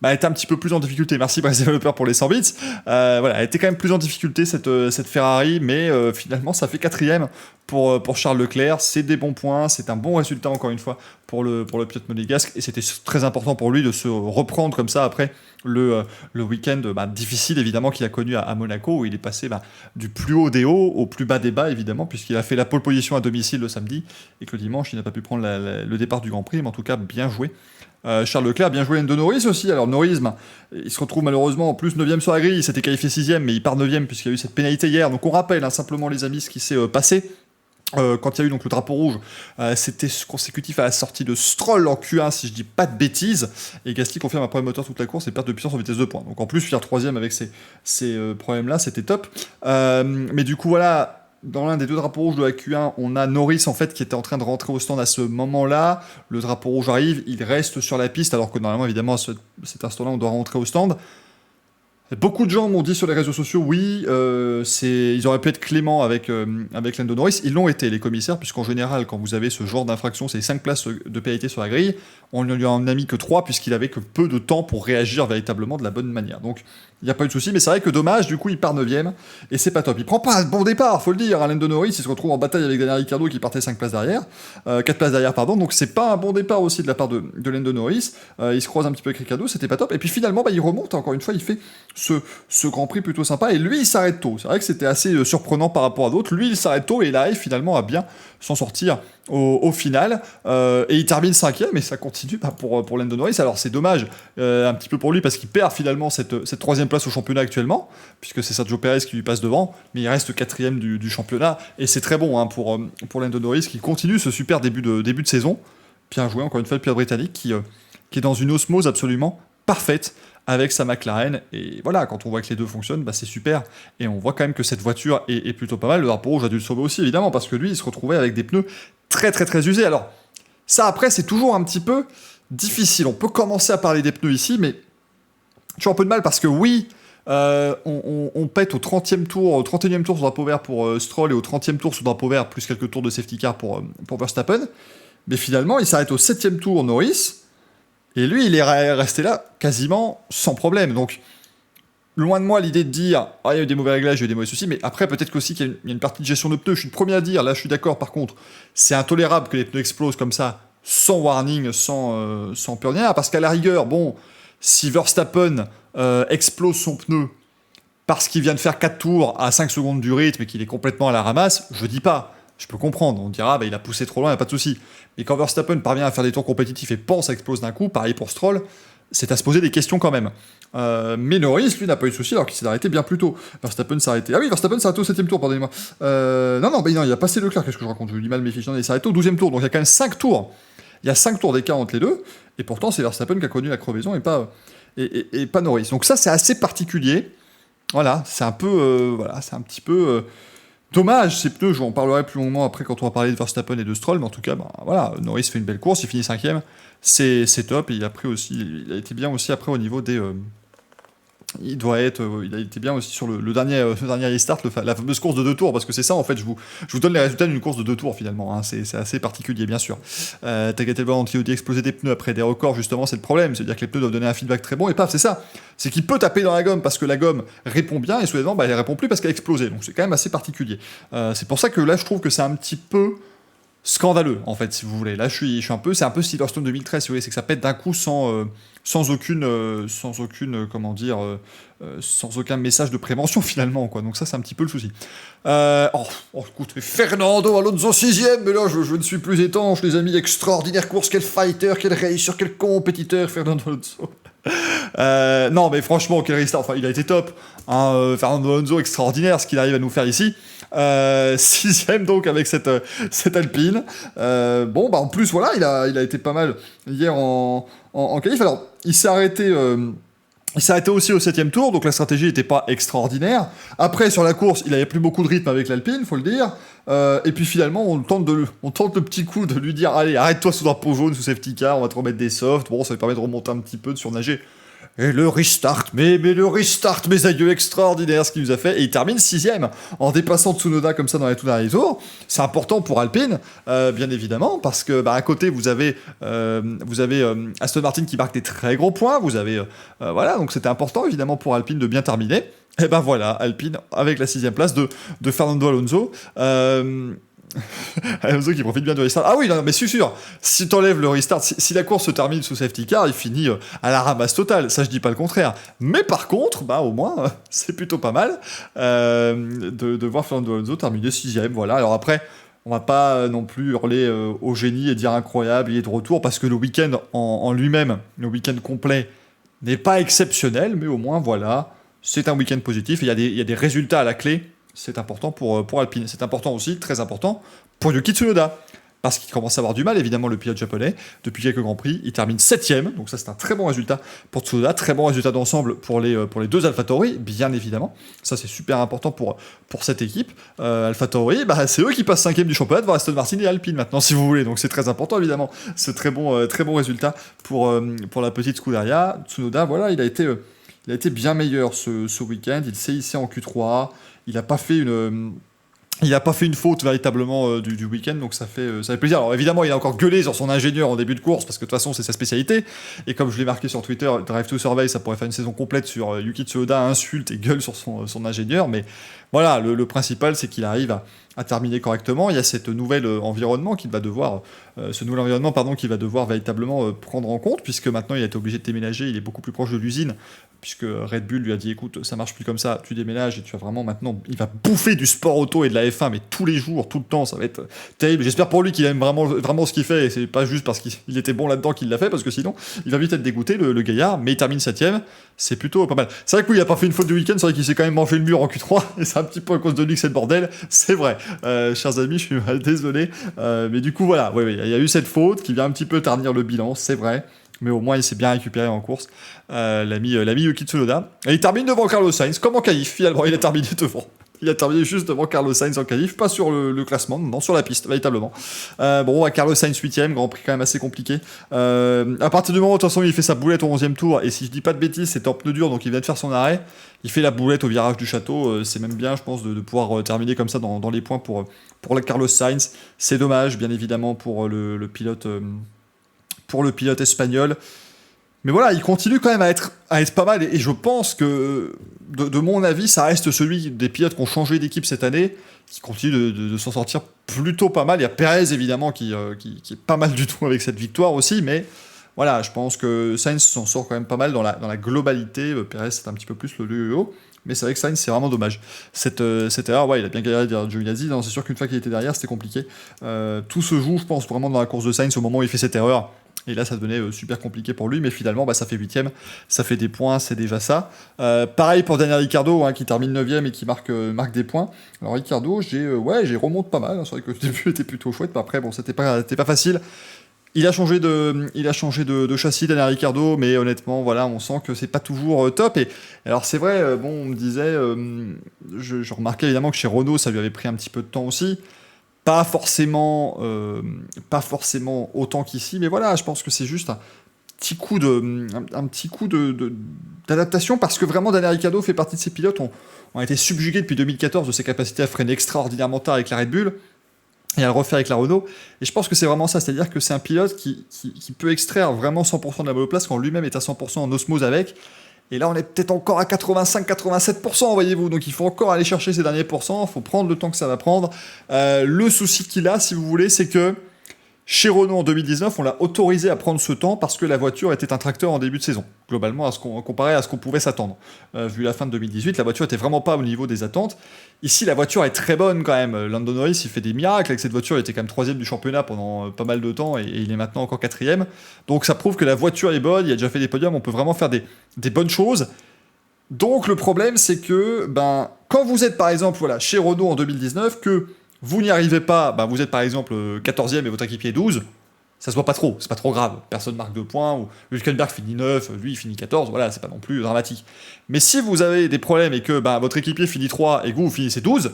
était un petit peu plus en difficulté. Merci Bryce Developer pour les 100 bits. Elle était quand même plus en difficulté cette Ferrari, mais finalement ça fait 4ème pour Charles Leclerc. C'est des bons points, c'est un bon résultat encore une fois pour le pilote monégasque et c'était très important pour lui de se reprendre comme ça après le week-end difficile évidemment qu'il a connu à Monaco où il est passé du plus haut des hauts au plus bas des bas évidemment puisqu'il a fait la pole position à domicile le samedi et que le dimanche il n'a pas pu prendre le départ du Grand Prix, mais en tout cas bien joué. Charles Leclerc, bien joué Lando Norris aussi. Alors Norris, il se retrouve malheureusement en plus 9ème sur la grille, il s'était qualifié 6ème, mais il part 9ème puisqu'il y a eu cette pénalité hier. Donc on rappelle simplement les amis ce qui s'est passé. Quand il y a eu donc le drapeau rouge, c'était consécutif à la sortie de Stroll en Q1, si je dis pas de bêtises, et Gasly confirme un problème moteur toute la course et perte de puissance en vitesse de pointe. Donc en plus, finir 3ème avec ces problèmes-là, c'était top. Mais du coup, voilà, dans l'un des 2 drapeaux rouges de la Q1, on a Norris en fait qui était en train de rentrer au stand à ce moment-là. Le drapeau rouge arrive, il reste sur la piste, alors que normalement, évidemment, à cet instant-là, on doit rentrer au stand. Beaucoup de gens m'ont dit sur les réseaux sociaux, oui, ils auraient pu être cléments avec Lando Norris. Ils l'ont été, les commissaires, puisqu'en général, quand vous avez ce genre d'infraction, c'est 5 places de pénalité sur la grille, on ne lui en a mis que 3, puisqu'il avait que peu de temps pour réagir véritablement de la bonne manière. Donc, il n'y a pas eu de souci, mais c'est vrai que dommage, du coup, il part 9ème, et c'est pas top. Il prend pas un bon départ, faut le dire. Lando Norris, il se retrouve en bataille avec Daniel Ricciardo qui partait 4 places derrière, donc c'est pas un bon départ aussi de la part de Lando Norris. Il se croise un petit peu avec Ricciardo, c'était pas top. Et puis finalement, il remonte, encore une fois, il fait ce Grand Prix plutôt sympa, et lui, il s'arrête tôt. C'est vrai que c'était assez surprenant par rapport à d'autres. Lui, il s'arrête tôt, et il arrive finalement à bien s'en sortir au final, et il termine 5ème, et ça continue pour Lando Norris. Alors c'est dommage un petit peu pour lui, parce qu'il perd finalement cette 3ème place au championnat actuellement, puisque c'est Sergio Perez qui lui passe devant, mais il reste 4ème du championnat, et c'est très bon pour Lando Norris, qui continue ce super début de saison. Bien joué, encore une fois, le pilote britannique, qui est dans une osmose absolument parfaite avec sa McLaren, et voilà, quand on voit que les deux fonctionnent, c'est super, et on voit quand même que cette voiture est plutôt pas mal. Le drapeau rouge a dû le sauver aussi, évidemment, parce que lui, il se retrouvait avec des pneus très très très usés. Alors, ça après, c'est toujours un petit peu difficile. On peut commencer à parler des pneus ici, mais toujours un peu de mal, parce que oui, on pète au 30e tour, au 31e tour sur drapeau vert pour Stroll, et au 30e tour sur drapeau vert, plus quelques tours de safety car pour Verstappen, mais finalement, il s'arrête au 7e tour, Norris, et lui, il est resté là quasiment sans problème. Donc, loin de moi l'idée de dire il y a eu des mauvais réglages, il y a eu des mauvais soucis, mais après peut-être qu'aussi qu'il y a une partie de gestion de pneus. Je suis le premier à dire, là je suis d'accord par contre, c'est intolérable que les pneus explosent comme ça, sans warning, sans plus rien, parce qu'à la rigueur, bon, si Verstappen explose son pneu parce qu'il vient de faire 4 tours à 5 secondes du rythme et qu'il est complètement à la ramasse, je dis pas. Je peux comprendre, on dira il a poussé trop loin, il n'y a pas de souci. Mais quand Verstappen parvient à faire des tours compétitifs et pense à exploser d'un coup, pareil pour Stroll, c'est à se poser des questions quand même. Mais Norris, lui, n'a pas eu de souci alors qu'il s'est arrêté bien plus tôt. Verstappen s'est arrêté. Ah oui, Verstappen s'est arrêté au 7ème tour, pardonnez-moi. Non, il a passé Leclerc, qu'est-ce que je raconte? Je lis mal mes fiches. Non, il s'est arrêté au 12ème tour, donc il y a quand même 5 tours. Il y a 5 tours d'écart entre les deux, et pourtant c'est Verstappen qui a connu la crevaison et pas Norris. Donc ça, c'est assez particulier. Voilà, c'est un peu. C'est un petit peu. Dommage, ces pneus, j'en parlerai plus longuement après quand on va parler de Verstappen et de Stroll, mais en tout cas, voilà, Norris fait une belle course, il finit 5ème, c'est top, et il a été bien aussi après au niveau des... il a été bien aussi sur le dernier restart, la fameuse course de 2 tours, parce que c'est ça en fait, je vous donne les résultats d'une course de 2 tours finalement, hein, c'est assez particulier bien sûr. Tagliatelle Antiodi exploser des pneus après des records, justement c'est le problème, c'est-à-dire que les pneus doivent donner un feedback très bon, et paf, c'est ça, c'est qu'il peut taper dans la gomme parce que la gomme répond bien, et soudainement elle répond plus parce qu'elle a explosé, donc c'est quand même assez particulier. C'est pour ça que là je trouve que c'est un petit peu scandaleux en fait si vous voulez. Là je suis un peu, c'est un peu Silverstone 2013 si vous voulez, c'est que ça pète d'un coup sans aucun message de prévention finalement quoi. Donc ça c'est un petit peu le souci. Écoute, mais Fernando Alonso 6ème, mais là je ne suis plus étanche les amis, extraordinaire course, quel fighter, quel racer, quel compétiteur Fernando Alonso. Non mais franchement quel restart, enfin il a été top hein, Fernando Alonso extraordinaire ce qu'il arrive à nous faire ici. 6ème donc avec cette Alpine. En plus voilà il a été pas mal hier en qualif. Alors il s'est arrêté aussi au 7ème tour, donc la stratégie n'était pas extraordinaire. Après sur la course il avait plus beaucoup de rythme avec l'Alpine, faut le dire. Et puis finalement on tente le petit coup de lui dire allez arrête-toi sous drapeau jaune, sous safety car, on va te remettre des softs, bon ça lui permet de remonter un petit peu, de surnager. Et le restart, mais le restart, mes aïeux, extraordinaire ce qu'il nous a fait. Et il termine 6ème en dépassant Tsunoda comme ça dans les tout derniers tours. C'est important pour Alpine, bien évidemment, parce que à côté vous avez Aston Martin qui marque des très gros points. Vous avez donc c'était important évidemment pour Alpine de bien terminer. Et voilà, Alpine avec la 6ème place de Fernando Alonso. Alonso qui profite bien du restart. Ah oui, non, mais c'est sûr, si t'enlèves le restart, si la course se termine sous safety car, il finit à la ramasse totale. Ça, je dis pas le contraire. Mais par contre, au moins, c'est plutôt pas mal de voir Fernando Alonso terminer 6ème. Voilà. Alors après, on va pas non plus hurler au génie et dire incroyable, il est de retour, parce que le week-end en lui-même, le week-end complet, n'est pas exceptionnel, mais au moins, voilà, c'est un week-end positif. Il y a des résultats à la clé. C'est important pour Alpine. C'est important aussi, très important, pour Yuki Tsunoda. Parce qu'il commence à avoir du mal, évidemment, le pilote japonais. Depuis quelques Grands Prix, il termine 7ème. Donc ça, c'est un très bon résultat pour Tsunoda. Très bon résultat d'ensemble pour les deux AlphaTauri, bien évidemment. Ça, c'est super important pour cette équipe. AlphaTauri, c'est eux qui passent 5ème du championnat devant Aston Martin et Alpine maintenant, si vous voulez. Donc c'est très important, évidemment. Ce très bon résultat pour la petite Scuderia. Tsunoda, voilà, il a été bien meilleur ce week-end. Il s'est hissé en Q3. Il n'a pas fait une faute véritablement du week-end, donc ça fait plaisir. Alors évidemment, il a encore gueulé sur son ingénieur en début de course, parce que de toute façon, c'est sa spécialité. Et comme je l'ai marqué sur Twitter, Drive to Surveil, ça pourrait faire une saison complète sur Yuki Tsunoda, insulte et gueule sur son ingénieur. Mais voilà, le principal, c'est qu'il arrive à terminer correctement. Il y a cette nouvel environnement qu'il va devoir véritablement prendre en compte, puisque maintenant il a été obligé de déménager, il est beaucoup plus proche de l'usine, puisque Red Bull lui a dit écoute, ça marche plus comme ça, tu déménages et tu vas vraiment maintenant, il va bouffer du sport auto et de la F1, mais tous les jours, tout le temps, ça va être terrible. J'espère pour lui qu'il aime vraiment ce qu'il fait, et c'est pas juste parce qu'il était bon là-dedans qu'il l'a fait, parce que sinon il va vite être dégoûté le gaillard. Mais il termine 7ème, c'est plutôt pas mal. C'est vrai que oui, il a pas fait une faute du week-end, c'est vrai qu'il s'est quand même mangé le mur en Q3, et c'est un petit peu à cause de lui que c'est le bordel, c'est vrai. Chers amis, je suis désolé, mais du coup voilà, il y a eu cette faute qui vient un petit peu ternir le bilan, c'est vrai. Mais au moins il s'est bien récupéré en course, l'ami Yuki Tsunoda. Et il termine devant Carlos Sainz, comme en qualif finalement, il a terminé devant. Il a terminé juste devant Carlos Sainz en qualif, pas sur le classement, non, sur la piste, véritablement. Carlos Sainz 8ème, Grand Prix quand même assez compliqué. À partir du moment où de toute façon il fait sa boulette au 11ème tour, et si je dis pas de bêtises, c'est en pneu dur, donc il vient de faire son arrêt, il fait la boulette au virage du château, c'est même bien je pense de pouvoir terminer comme ça dans les points pour la Carlos Sainz. C'est dommage bien évidemment pour le pilote espagnol. Mais voilà, il continue quand même à être pas mal, et je pense que, de mon avis, ça reste celui des pilotes qui ont changé d'équipe cette année, qui continue de s'en sortir plutôt pas mal. Il y a Perez, évidemment, qui est pas mal du tout avec cette victoire aussi, mais voilà, je pense que Sainz s'en sort quand même pas mal dans la globalité. Perez, c'est un petit peu plus le yo-yo, mais c'est vrai que Sainz, c'est vraiment dommage. Cette erreur, ouais, il a bien galéré derrière Giovinazzi, c'est sûr qu'une fois qu'il était derrière, c'était compliqué. Tout se joue, je pense, vraiment dans la course de Sainz au moment où il fait cette erreur. Et là, ça devenait super compliqué pour lui, mais finalement, ça fait 8ème, ça fait des points, c'est déjà ça. Pareil pour Daniel Ricciardo, qui termine 9ème et qui marque des points. Alors Ricciardo, j'ai remonte pas mal, c'est vrai que le début était plutôt chouette, mais après, bon, c'était pas facile. Il a changé de châssis, Daniel Ricciardo, mais honnêtement, voilà, on sent que c'est pas toujours top. Et alors c'est vrai, on me disait, je remarquais évidemment que chez Renault, ça lui avait pris un petit peu de temps aussi. Pas forcément autant qu'ici, mais voilà, je pense que c'est juste un petit coup d'adaptation, parce que vraiment Daniel Ricciardo fait partie de ces pilotes ont été subjugués depuis 2014 de ses capacités à freiner extraordinairement tard avec la Red Bull et à le refaire avec la Renault. Et je pense que c'est vraiment ça, c'est-à-dire que c'est un pilote qui peut extraire vraiment 100% de la monoplace quand lui-même est à 100% en osmose avec. Et là, on est peut-être encore à 85-87%, voyez-vous. Donc, il faut encore aller chercher ces derniers pourcents. Il faut prendre le temps que ça va prendre. Le souci qu'il a, si vous voulez, c'est que chez Renault en 2019, on l'a autorisé à prendre ce temps parce que la voiture était un tracteur en début de saison, globalement, comparé à ce qu'on pouvait s'attendre. Vu la fin de 2018, la voiture était vraiment pas au niveau des attentes. Ici, la voiture est très bonne quand même. Lando Norris, il fait des miracles avec cette voiture. Il était quand même 3ème du championnat pendant pas mal de temps et il est maintenant encore 4ème. Donc ça prouve que la voiture est bonne, il a déjà fait des podiums, on peut vraiment faire des bonnes choses. Donc le problème, c'est que quand vous êtes par exemple chez Renault en 2019, que vous n'y arrivez pas, vous êtes par exemple 14ème et votre équipier est 12, ça se voit pas trop, c'est pas trop grave. Personne marque 2 points, ou Hülkenberg finit 9, lui il finit 14, voilà, c'est pas non plus dramatique. Mais si vous avez des problèmes et que votre équipier finit 3 et que vous finissez 12,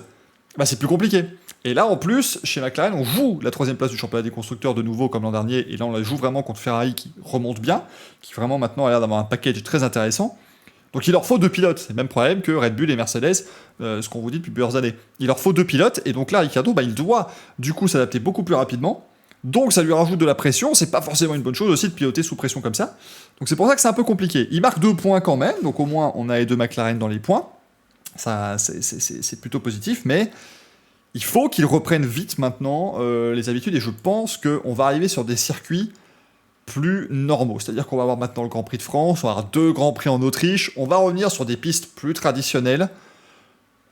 c'est plus compliqué. Et là en plus, chez McLaren, on joue la 3ème place du championnat des constructeurs de nouveau comme l'an dernier, et là on la joue vraiment contre Ferrari qui remonte bien, qui vraiment maintenant a l'air d'avoir un package très intéressant. Donc il leur faut 2 pilotes, c'est le même problème que Red Bull et Mercedes, ce qu'on vous dit depuis plusieurs années. Il leur faut 2 pilotes, et donc là Ricciardo, il doit du coup s'adapter beaucoup plus rapidement, donc ça lui rajoute de la pression, c'est pas forcément une bonne chose aussi de piloter sous pression comme ça, donc c'est pour ça que c'est un peu compliqué. Il marque 2 points quand même, donc au moins on a les 2 McLaren dans les points, ça c'est plutôt positif, mais il faut qu'il reprenne vite maintenant les habitudes, et je pense qu'on va arriver sur des circuits plus normaux. C'est-à-dire qu'on va avoir maintenant le Grand Prix de France, on va avoir 2 Grands Prix en Autriche, on va revenir sur des pistes plus traditionnelles,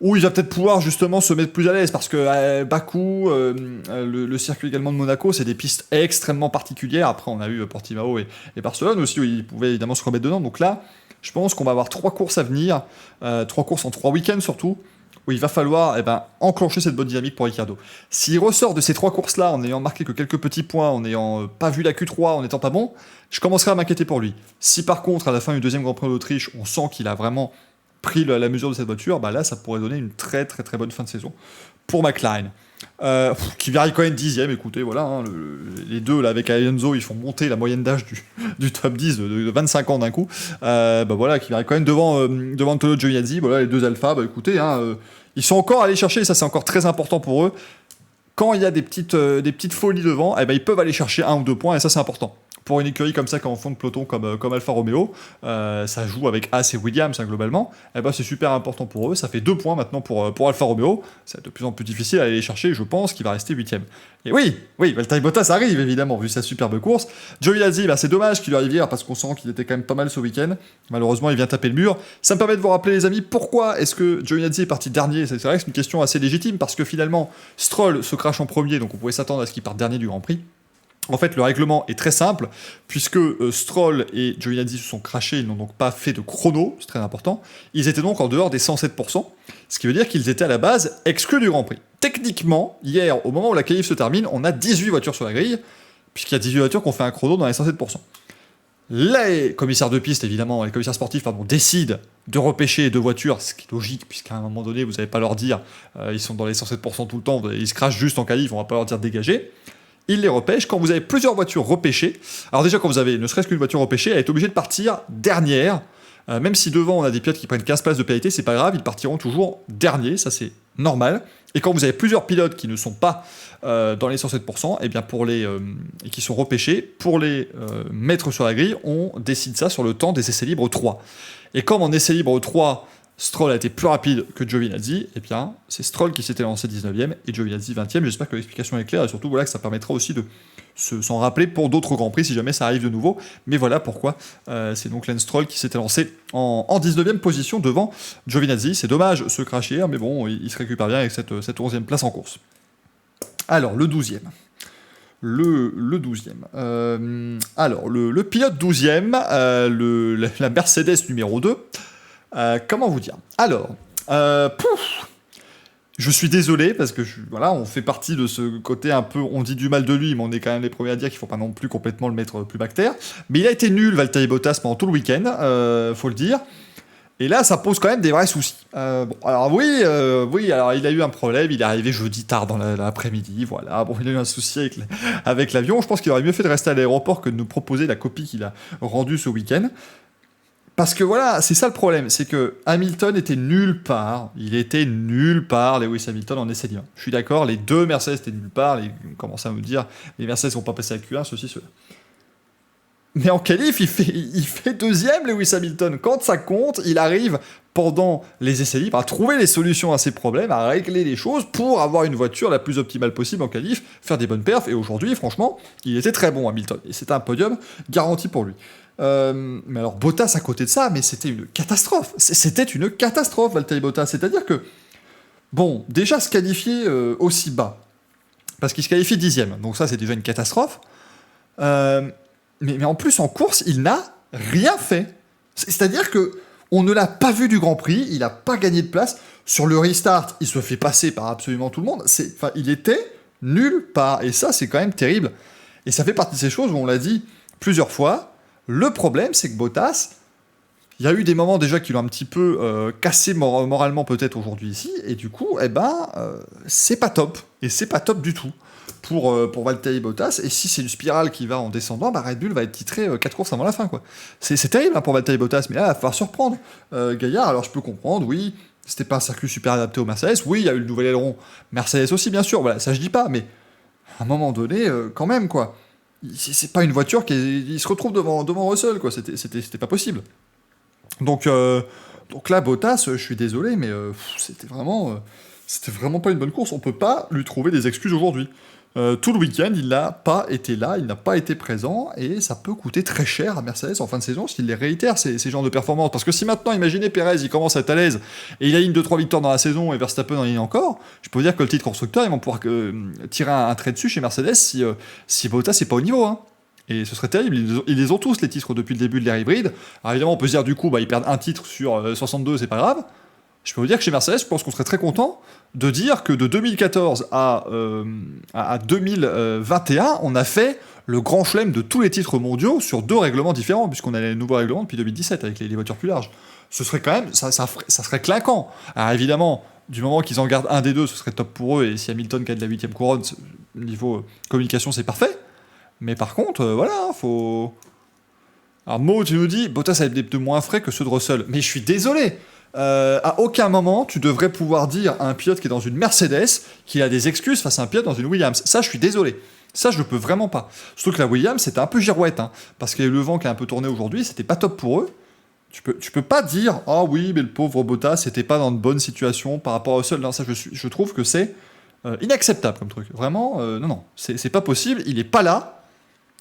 où il va peut-être pouvoir justement se mettre plus à l'aise, parce que Bakou, le circuit également de Monaco, c'est des pistes extrêmement particulières. Après, on a eu Portimao et Barcelone aussi, où il pouvait évidemment se remettre dedans. Donc là, je pense qu'on va avoir 3 courses à venir, 3 courses en 3 week-ends surtout, où il va falloir enclencher cette bonne dynamique pour Ricciardo. S'il ressort de ces 3 courses-là en n'ayant marqué que quelques petits points, en n'ayant pas vu la Q3, en n'étant pas bon, je commencerai à m'inquiéter pour lui. Si par contre, à la fin du 2e Grand Prix d'Autriche, on sent qu'il a vraiment pris la mesure de cette voiture, là, ça pourrait donner une très très très bonne fin de saison pour McLaren. Qui varie quand même 10ème, écoutez, voilà, les deux là avec Alonso, ils font monter la moyenne d'âge du top 10 de 25 ans d'un coup. Voilà, qui varie quand même devant Antonio Giovinazzi, voilà, les 2 Alpha, écoutez, ils sont encore allés chercher, et ça c'est encore très important pour eux, quand il y a des petites folies devant, ils peuvent aller chercher 1 ou 2 points, et ça c'est important. Pour une écurie comme ça, quand on fond de peloton comme Alfa Romeo, ça joue avec Haas et Williams globalement, c'est super important pour eux. Ça fait 2 points maintenant pour Alfa Romeo. C'est de plus en plus difficile à aller les chercher, je pense qu'il va rester 8ème. Et oui, Valtteri Bottas arrive évidemment, vu sa superbe course. Giovinazzi, c'est dommage qu'il lui arrive hier, parce qu'on sent qu'il était quand même pas mal ce week-end. Malheureusement, il vient taper le mur. Ça me permet de vous rappeler, les amis, pourquoi est-ce que Giovinazzi est parti dernier. C'est vrai que c'est une question assez légitime, parce que finalement, Stroll se crache en premier, donc on pouvait s'attendre à ce qu'il parte dernier du Grand Prix. En fait, le règlement est très simple, puisque Stroll et Giovinazzi se sont crashés, ils n'ont donc pas fait de chrono, c'est très important. Ils étaient donc en dehors des 107%, ce qui veut dire qu'ils étaient à la base exclus du Grand Prix. Techniquement, hier, au moment où la qualif se termine, on a 18 voitures sur la grille, puisqu'il y a 18 voitures qui ont fait un chrono dans les 107%. Les commissaires de piste, évidemment, les commissaires sportifs, décident de repêcher 2 voitures, ce qui est logique, puisqu'à un moment donné, vous n'allez pas leur dire, ils sont dans les 107% tout le temps, ils se crashent juste en qualif, on va pas leur dire de dégager. Il les repêche. Quand vous avez plusieurs voitures repêchées, alors déjà quand vous avez ne serait-ce qu'une voiture repêchée, elle est obligée de partir dernière, même si devant on a des pilotes qui prennent 15 places de pénalité, c'est pas grave, ils partiront toujours dernier, ça c'est normal. Et quand vous avez plusieurs pilotes qui ne sont pas dans les 107%, et bien et qui sont repêchés, pour les mettre sur la grille, on décide ça sur le temps des essais libres 3. Et comme en essais libres 3, Stroll a été plus rapide que Giovinazzi, et bien c'est Stroll qui s'était lancé 19e et Giovinazzi 20e. J'espère que l'explication est claire et surtout voilà, que ça permettra aussi de s'en rappeler pour d'autres Grands Prix si jamais ça arrive de nouveau. Mais voilà pourquoi c'est donc Lance Stroll qui s'était lancé en 19e position devant Giovinazzi. C'est dommage ce crash hier, mais bon, il se récupère bien avec cette 11e place en course. Alors, le 12e. Le 12e. Alors, le pilote 12e, la Mercedes numéro 2. Comment vous dire? Alors, je suis désolé parce que voilà, on fait partie de ce côté un peu, on dit du mal de lui, mais on est quand même les premiers à dire qu'il faut pas non plus complètement le mettre plus bactère. Mais il a été nul, Valtteri Bottas, pendant tout le week-end, faut le dire. Et là, ça pose quand même des vrais soucis. Alors oui, alors il a eu un problème, il est arrivé jeudi tard dans l'après-midi, voilà. Bon, il a eu un souci avec l'avion. Je pense qu'il aurait mieux fait de rester à l'aéroport que de nous proposer la copie qu'il a rendue ce week-end. Parce que voilà, c'est ça le problème, c'est que Hamilton était nulle part. Il était nulle part, Lewis Hamilton en essai libre. Je suis d'accord, les deux Mercedes étaient nulle part. On commence à me dire, les Mercedes vont pas passer à Q1, ceci, cela. Mais en qualif, il fait deuxième, Lewis Hamilton. Quand ça compte, il arrive pendant les essais libres à trouver les solutions à ses problèmes, à régler les choses pour avoir une voiture la plus optimale possible en qualif, faire des bonnes perfs. Et aujourd'hui, franchement, il était très bon, Hamilton. Et c'était un podium garanti pour lui. Mais alors Bottas à côté de ça, mais c'était une catastrophe. C'était une catastrophe, Valtteri Bottas. C'est-à-dire que, bon, déjà se qualifier aussi bas, parce qu'il se qualifie 10e, donc ça c'est déjà une catastrophe. Mais en plus en course, il n'a rien fait. C'est-à-dire que on ne l'a pas vu du Grand Prix, il n'a pas gagné de place. Sur le restart, il se fait passer par absolument tout le monde. Il était nulle part. Et ça, c'est quand même terrible. Et ça fait partie de ces choses où on l'a dit plusieurs fois. Le problème, c'est que Bottas, il y a eu des moments déjà qui l'ont un petit peu cassé moralement peut-être aujourd'hui ici, et du coup, c'est pas top. Et c'est pas top du tout pour Valtteri Bottas. Et si c'est une spirale qui va en descendant, Red Bull va être titré 4 courses avant la fin, quoi. C'est terrible pour Valtteri Bottas, mais là, il va falloir surprendre Gaillard. Alors je peux comprendre, oui, c'était pas un circuit super adapté au Mercedes, oui, il y a eu le nouvel aileron Mercedes aussi, bien sûr, voilà, ça je dis pas, mais à un moment donné, quand même, quoi. C'est pas une voiture il se retrouve devant Russell, quoi. C'était pas possible. Donc là, Bottas, je suis désolé, mais c'était vraiment pas une bonne course. On peut pas lui trouver des excuses aujourd'hui. Tout le week-end, il n'a pas été là, il n'a pas été présent, et ça peut coûter très cher à Mercedes en fin de saison s'il les réitère, ces genres de performances. Parce que si maintenant, imaginez Perez, il commence à être à l'aise, et il aligne 2-3 victoires dans la saison, et Verstappen en aligne encore, je peux vous dire que le titre constructeur, ils vont pouvoir tirer un trait dessus chez Mercedes si Bottas n'est pas au niveau. Hein. Et ce serait terrible, ils les ont tous les titres depuis le début de l'ère hybride. Alors évidemment, on peut se dire du coup, ils perdent un titre sur 62, c'est pas grave. Je peux vous dire que chez Mercedes, je pense qu'on serait très content de dire que de 2014 à 2021, on a fait le grand chelem de tous les titres mondiaux sur 2 règlements différents, puisqu'on a les nouveaux règlements depuis 2017 avec les voitures plus larges. Ce serait quand même, ça serait clinquant. Alors évidemment, du moment qu'ils en gardent un des deux, ce serait top pour eux, et si Hamilton gagne la 8ème couronne, niveau communication, c'est parfait. Mais par contre, faut... Alors Mo, tu nous dis, Bottas a des pneus moins frais que ceux de Russell. Mais je suis désolé. À aucun moment, tu devrais pouvoir dire à un pilote qui est dans une Mercedes qu'il a des excuses face à un pilote dans une Williams. Ça, je suis désolé. Ça, je peux vraiment pas. Surtout que la Williams, c'était un peu girouette, hein, parce que le vent qui a un peu tourné aujourd'hui, c'était pas top pour eux. Tu peux pas dire, ah oui, mais le pauvre Bottas, c'était pas dans une bonne situation par rapport à Russell. Non, ça, je trouve que c'est inacceptable comme truc. Vraiment, non, c'est pas possible. Il est pas là.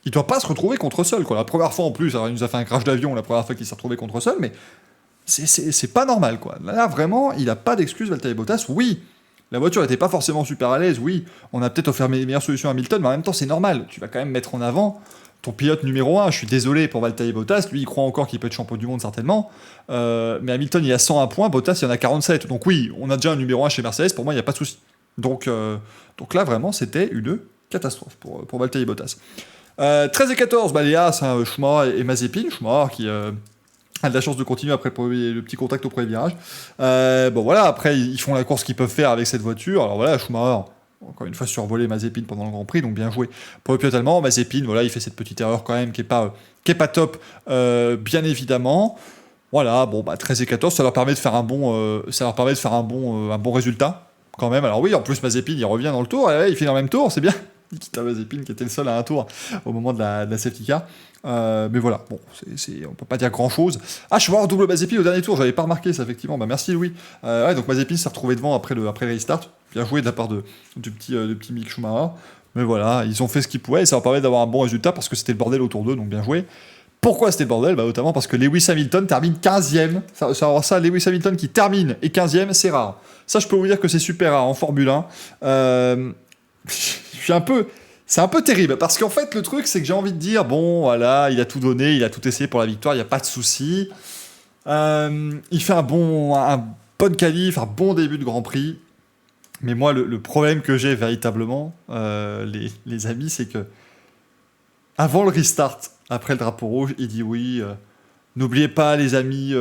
Il doit pas se retrouver contre Russell, quoi. La première fois en plus, alors il nous a fait un crash d'avion la première fois qu'il s'est retrouvé contre Russell, mais c'est pas normal, quoi. Là, vraiment, il a pas d'excuse, Valtteri Bottas. Oui, la voiture n'était pas forcément super à l'aise, oui, on a peut-être offert les meilleures solutions à Hamilton, mais en même temps, c'est normal. Tu vas quand même mettre en avant ton pilote numéro 1. Je suis désolé pour Valtteri Bottas, lui, il croit encore qu'il peut être champion du monde, certainement. Mais Hamilton, il a 101 points, Bottas, il en a 47. Donc oui, on a déjà un numéro 1 chez Mercedes, pour moi, il n'y a pas de souci. Donc là, vraiment, c'était une catastrophe pour Valtteri Bottas. 13 et 14, les As, Schumacher et Mazepin. Schumacher qui a de la chance de continuer après le petit contact au premier virage. Voilà, après ils font la course qu'ils peuvent faire avec cette voiture. Alors voilà, Schumacher, encore une fois, survolé Mazepin pendant le Grand Prix, donc bien joué pour le pilote allemand. Mazepin, voilà, il fait cette petite erreur quand même qui est pas bien évidemment. Voilà, 13 et 14, ça leur permet de faire un bon résultat. quand même. Alors oui, en plus Mazepin il revient dans le tour, et ouais, il fait dans le même tour, c'est bien. Nikita Mazepin qui était le seul à un tour au moment de la safety car. Mais voilà, bon, on peut pas dire grand chose. Ah, je suis voir double Mazepin au dernier tour, j'avais pas remarqué ça effectivement. Bah merci Louis. Ouais, donc Mazepin s'est retrouvé devant après le restart. Bien joué de la part du petit Mick Schumacher. Mais voilà, ils ont fait ce qu'ils pouvaient et ça leur permet d'avoir un bon résultat parce que c'était le bordel autour d'eux, donc bien joué. Pourquoi c'était le bordel? Bah, notamment parce que Lewis Hamilton termine 15ème. Ça, Lewis Hamilton qui termine et 15ème, c'est rare. Ça, je peux vous dire que c'est super rare en Formule 1. C'est un peu terrible parce qu'en fait, le truc, c'est que j'ai envie de dire bon, voilà, il a tout donné, il a tout essayé pour la victoire, il n'y a pas de souci. Il fait un bon qualif, un bon début de Grand Prix. Mais moi, le problème que j'ai véritablement, les amis, c'est que avant le restart, après le drapeau rouge, il dit oui, n'oubliez pas les amis,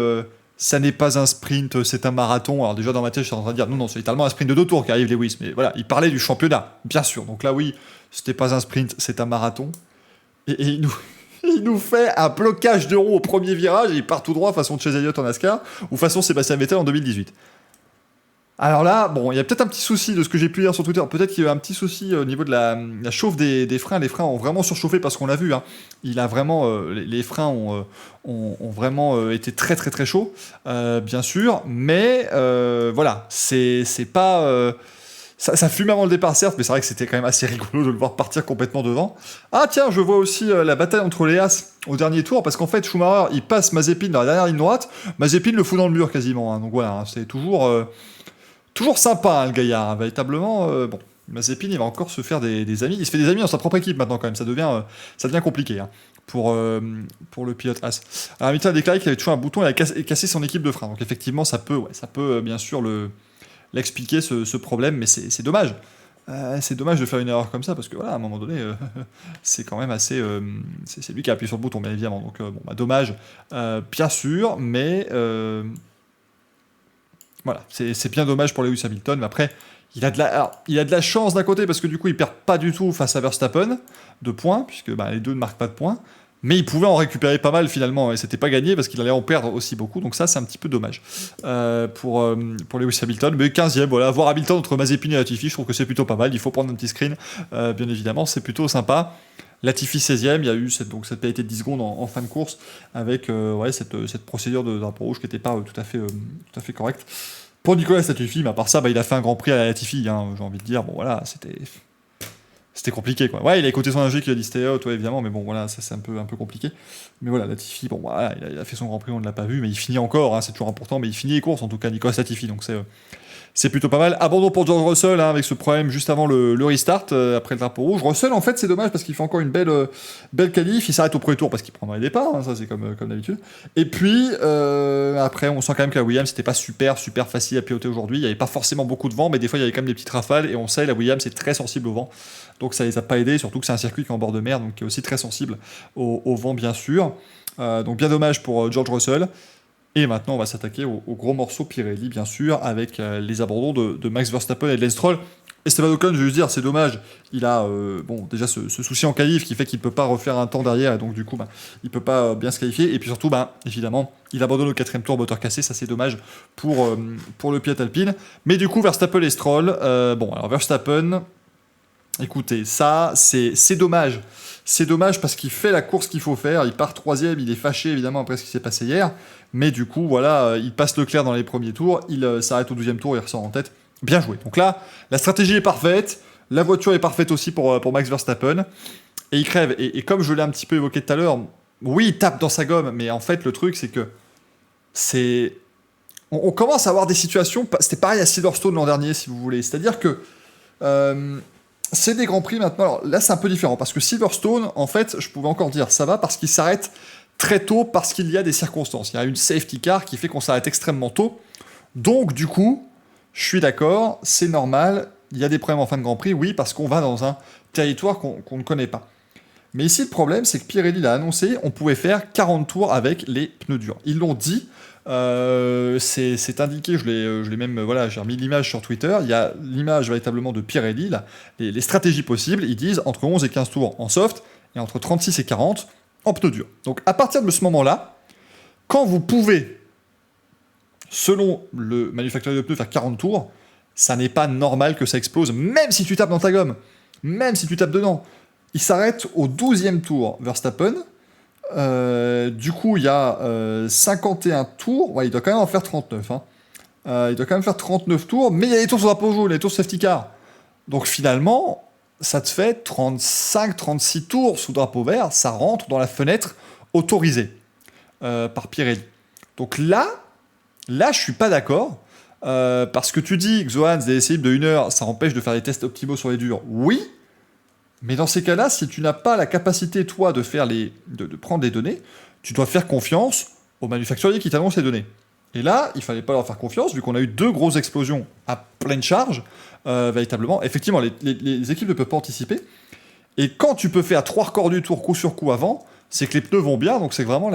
ça n'est pas un sprint, c'est un marathon. Alors déjà dans ma tête, je suis en train de dire non, c'est littéralement un sprint de 2 tours qui arrive Lewis. Mais voilà, il parlait du championnat, bien sûr. Donc là oui, c'était pas un sprint, c'est un marathon. Et il nous fait un blocage de roue au premier virage et il part tout droit façon Chase Elliott en NASCAR ou façon Sébastien Vettel en 2018. Alors là, bon, il y a peut-être un petit souci de ce que j'ai pu lire sur Twitter. Peut-être qu'il y a eu un petit souci au niveau de la chauffe des freins. Les freins ont vraiment surchauffé parce qu'on l'a vu. Hein. Il a vraiment, les freins ont vraiment été très très très chauds, bien sûr. Mais voilà, c'est pas. Ça fume avant le départ, certes, mais c'est vrai que c'était quand même assez rigolo de le voir partir complètement devant. Ah tiens, je vois aussi la bataille entre les As au dernier tour, parce qu'en fait, Schumacher, il passe Mazepin dans la dernière ligne droite. Mazepin le fout dans le mur quasiment. Hein. Donc voilà, hein, c'est toujours sympa, hein, le gaillard, hein, véritablement. Bon, Mazepin, il va encore se faire des amis. Il se fait des amis dans sa propre équipe maintenant, quand même. Ça devient compliqué hein, pour le pilote As. Alors, Hamilton a déclaré qu'il avait toujours un bouton et a cassé son équipe de frein. Donc, effectivement, ça peut bien sûr l'expliquer, ce problème, mais c'est dommage. C'est dommage de faire une erreur comme ça, parce que voilà, à un moment donné, c'est quand même assez. C'est lui qui a appuyé sur le bouton, bien évidemment. Donc, bon, dommage, bien sûr, mais. Voilà, c'est bien dommage pour Lewis Hamilton, mais après, il a de la chance d'un côté, parce que du coup, il perd pas du tout face à Verstappen de points, puisque les deux ne marquent pas de points, mais il pouvait en récupérer pas mal finalement, et c'était pas gagné, parce qu'il allait en perdre aussi beaucoup, donc ça, c'est un petit peu dommage pour Lewis Hamilton. Mais 15ème, voilà, voir Hamilton entre Mazepin et Latifi, je trouve que c'est plutôt pas mal, il faut prendre un petit screen, bien évidemment, c'est plutôt sympa. Latifi 16ème, il y a eu cette pénalité de 10 secondes en fin de course avec cette procédure de drapeau rouge qui n'était pas tout à fait correcte. Pour Nicolas Latifi, mais à part ça, il a fait un grand prix à la Latifi, hein, j'ai envie de dire. Bon voilà, c'était compliqué quoi. Ouais, il a écouté son ingé qui a dit stay out, ouais, évidemment, mais bon voilà, ça c'est un peu compliqué. Mais voilà, Latifi, bon voilà, il a fait son grand prix, on ne l'a pas vu, mais il finit encore, hein, c'est toujours important, mais il finit les courses en tout cas, Nicolas Latifi, donc c'est plutôt pas mal. Abandon pour George Russell, hein, avec ce problème juste avant le restart, après le drapeau rouge. Russell, en fait, c'est dommage parce qu'il fait encore une belle qualif. Il s'arrête au premier tour parce qu'il prend dans les départs, hein, ça c'est comme d'habitude. Et puis, après, on sent quand même que la Williams, c'était pas super facile à piloter aujourd'hui. Il n'y avait pas forcément beaucoup de vent, mais des fois, il y avait quand même des petites rafales. Et on sait, la Williams est très sensible au vent. Donc ça les a pas aidés, surtout que c'est un circuit qui est en bord de mer, donc qui est aussi très sensible au vent, bien sûr. Donc bien dommage pour George Russell. Et maintenant, on va s'attaquer au gros morceau Pirelli, bien sûr, avec les abandons de Max Verstappen et de Lance Stroll. Esteban Ocon, je veux juste dire, c'est dommage. Il a déjà ce souci en qualif qui fait qu'il ne peut pas refaire un temps derrière, et donc du coup, il ne peut pas bien se qualifier. Et puis surtout, évidemment, il abandonne au 4ème tour, moteur cassé, ça c'est dommage pour le pilote alpine. Mais du coup, Verstappen et Stroll, alors Verstappen, écoutez, ça, c'est dommage. C'est dommage parce qu'il fait la course qu'il faut faire. Il part 3ème, il est fâché évidemment après ce qui s'est passé hier. Mais du coup, voilà, il passe Leclerc dans les premiers tours. Il s'arrête au 12e tour, il ressort en tête. Bien joué. Donc là, la stratégie est parfaite. La voiture est parfaite aussi pour Max Verstappen. Et il crève. Et comme je l'ai un petit peu évoqué tout à l'heure, oui, il tape dans sa gomme. Mais en fait, le truc, c'est que on commence à avoir des situations. C'était pareil à Silverstone l'an dernier, si vous voulez. C'est-à-dire que. C'est des grands prix maintenant. Alors là, c'est un peu différent parce que Silverstone, en fait, je pouvais encore dire ça va parce qu'il s'arrête très tôt parce qu'il y a des circonstances. Il y a une safety car qui fait qu'on s'arrête extrêmement tôt. Donc, du coup, je suis d'accord, c'est normal. Il y a des problèmes en fin de Grand Prix, oui, parce qu'on va dans un territoire qu'on ne connaît pas. Mais ici, le problème, c'est que Pirelli l'a annoncé, on pouvait faire 40 tours avec les pneus durs. Ils l'ont dit. C'est indiqué, je l'ai même, j'ai remis l'image sur Twitter, il y a l'image véritablement de Pirelli, là, les stratégies possibles, ils disent entre 11 et 15 tours en soft, et entre 36 et 40 en pneus durs. Donc à partir de ce moment-là, quand vous pouvez, selon le manufacturier de pneus, faire 40 tours, Ça n'est pas normal que ça explose, même si tu tapes dans ta gomme, même si tu tapes dedans. Il s'arrête au 12e tour, Verstappen. Du coup, il y a 51 tours. Ouais, il doit quand même en faire 39. Hein. Il doit quand même faire 39 tours, mais il y a les tours sur drapeau jaune, les tours safety car. Donc finalement, ça te fait 35-36 tours sous drapeau vert. Ça rentre dans la fenêtre autorisée par Pirelli. Donc là, je suis pas d'accord. Parce que tu dis que Zohan, des essais libres de 1 heure, ça empêche de faire des tests optimaux sur les durs. Oui, mais dans ces cas-là, si tu n'as pas la capacité, toi, de prendre les données, tu dois faire confiance aux manufacturiers qui t'annoncent les données. Et là, il fallait pas leur faire confiance, vu qu'on a eu 2 grosses explosions à pleine charge, véritablement. Effectivement, les équipes ne peuvent pas anticiper. Et quand tu peux faire 3 records du tour coup sur coup avant, c'est que les pneus vont bien, donc c'est que vraiment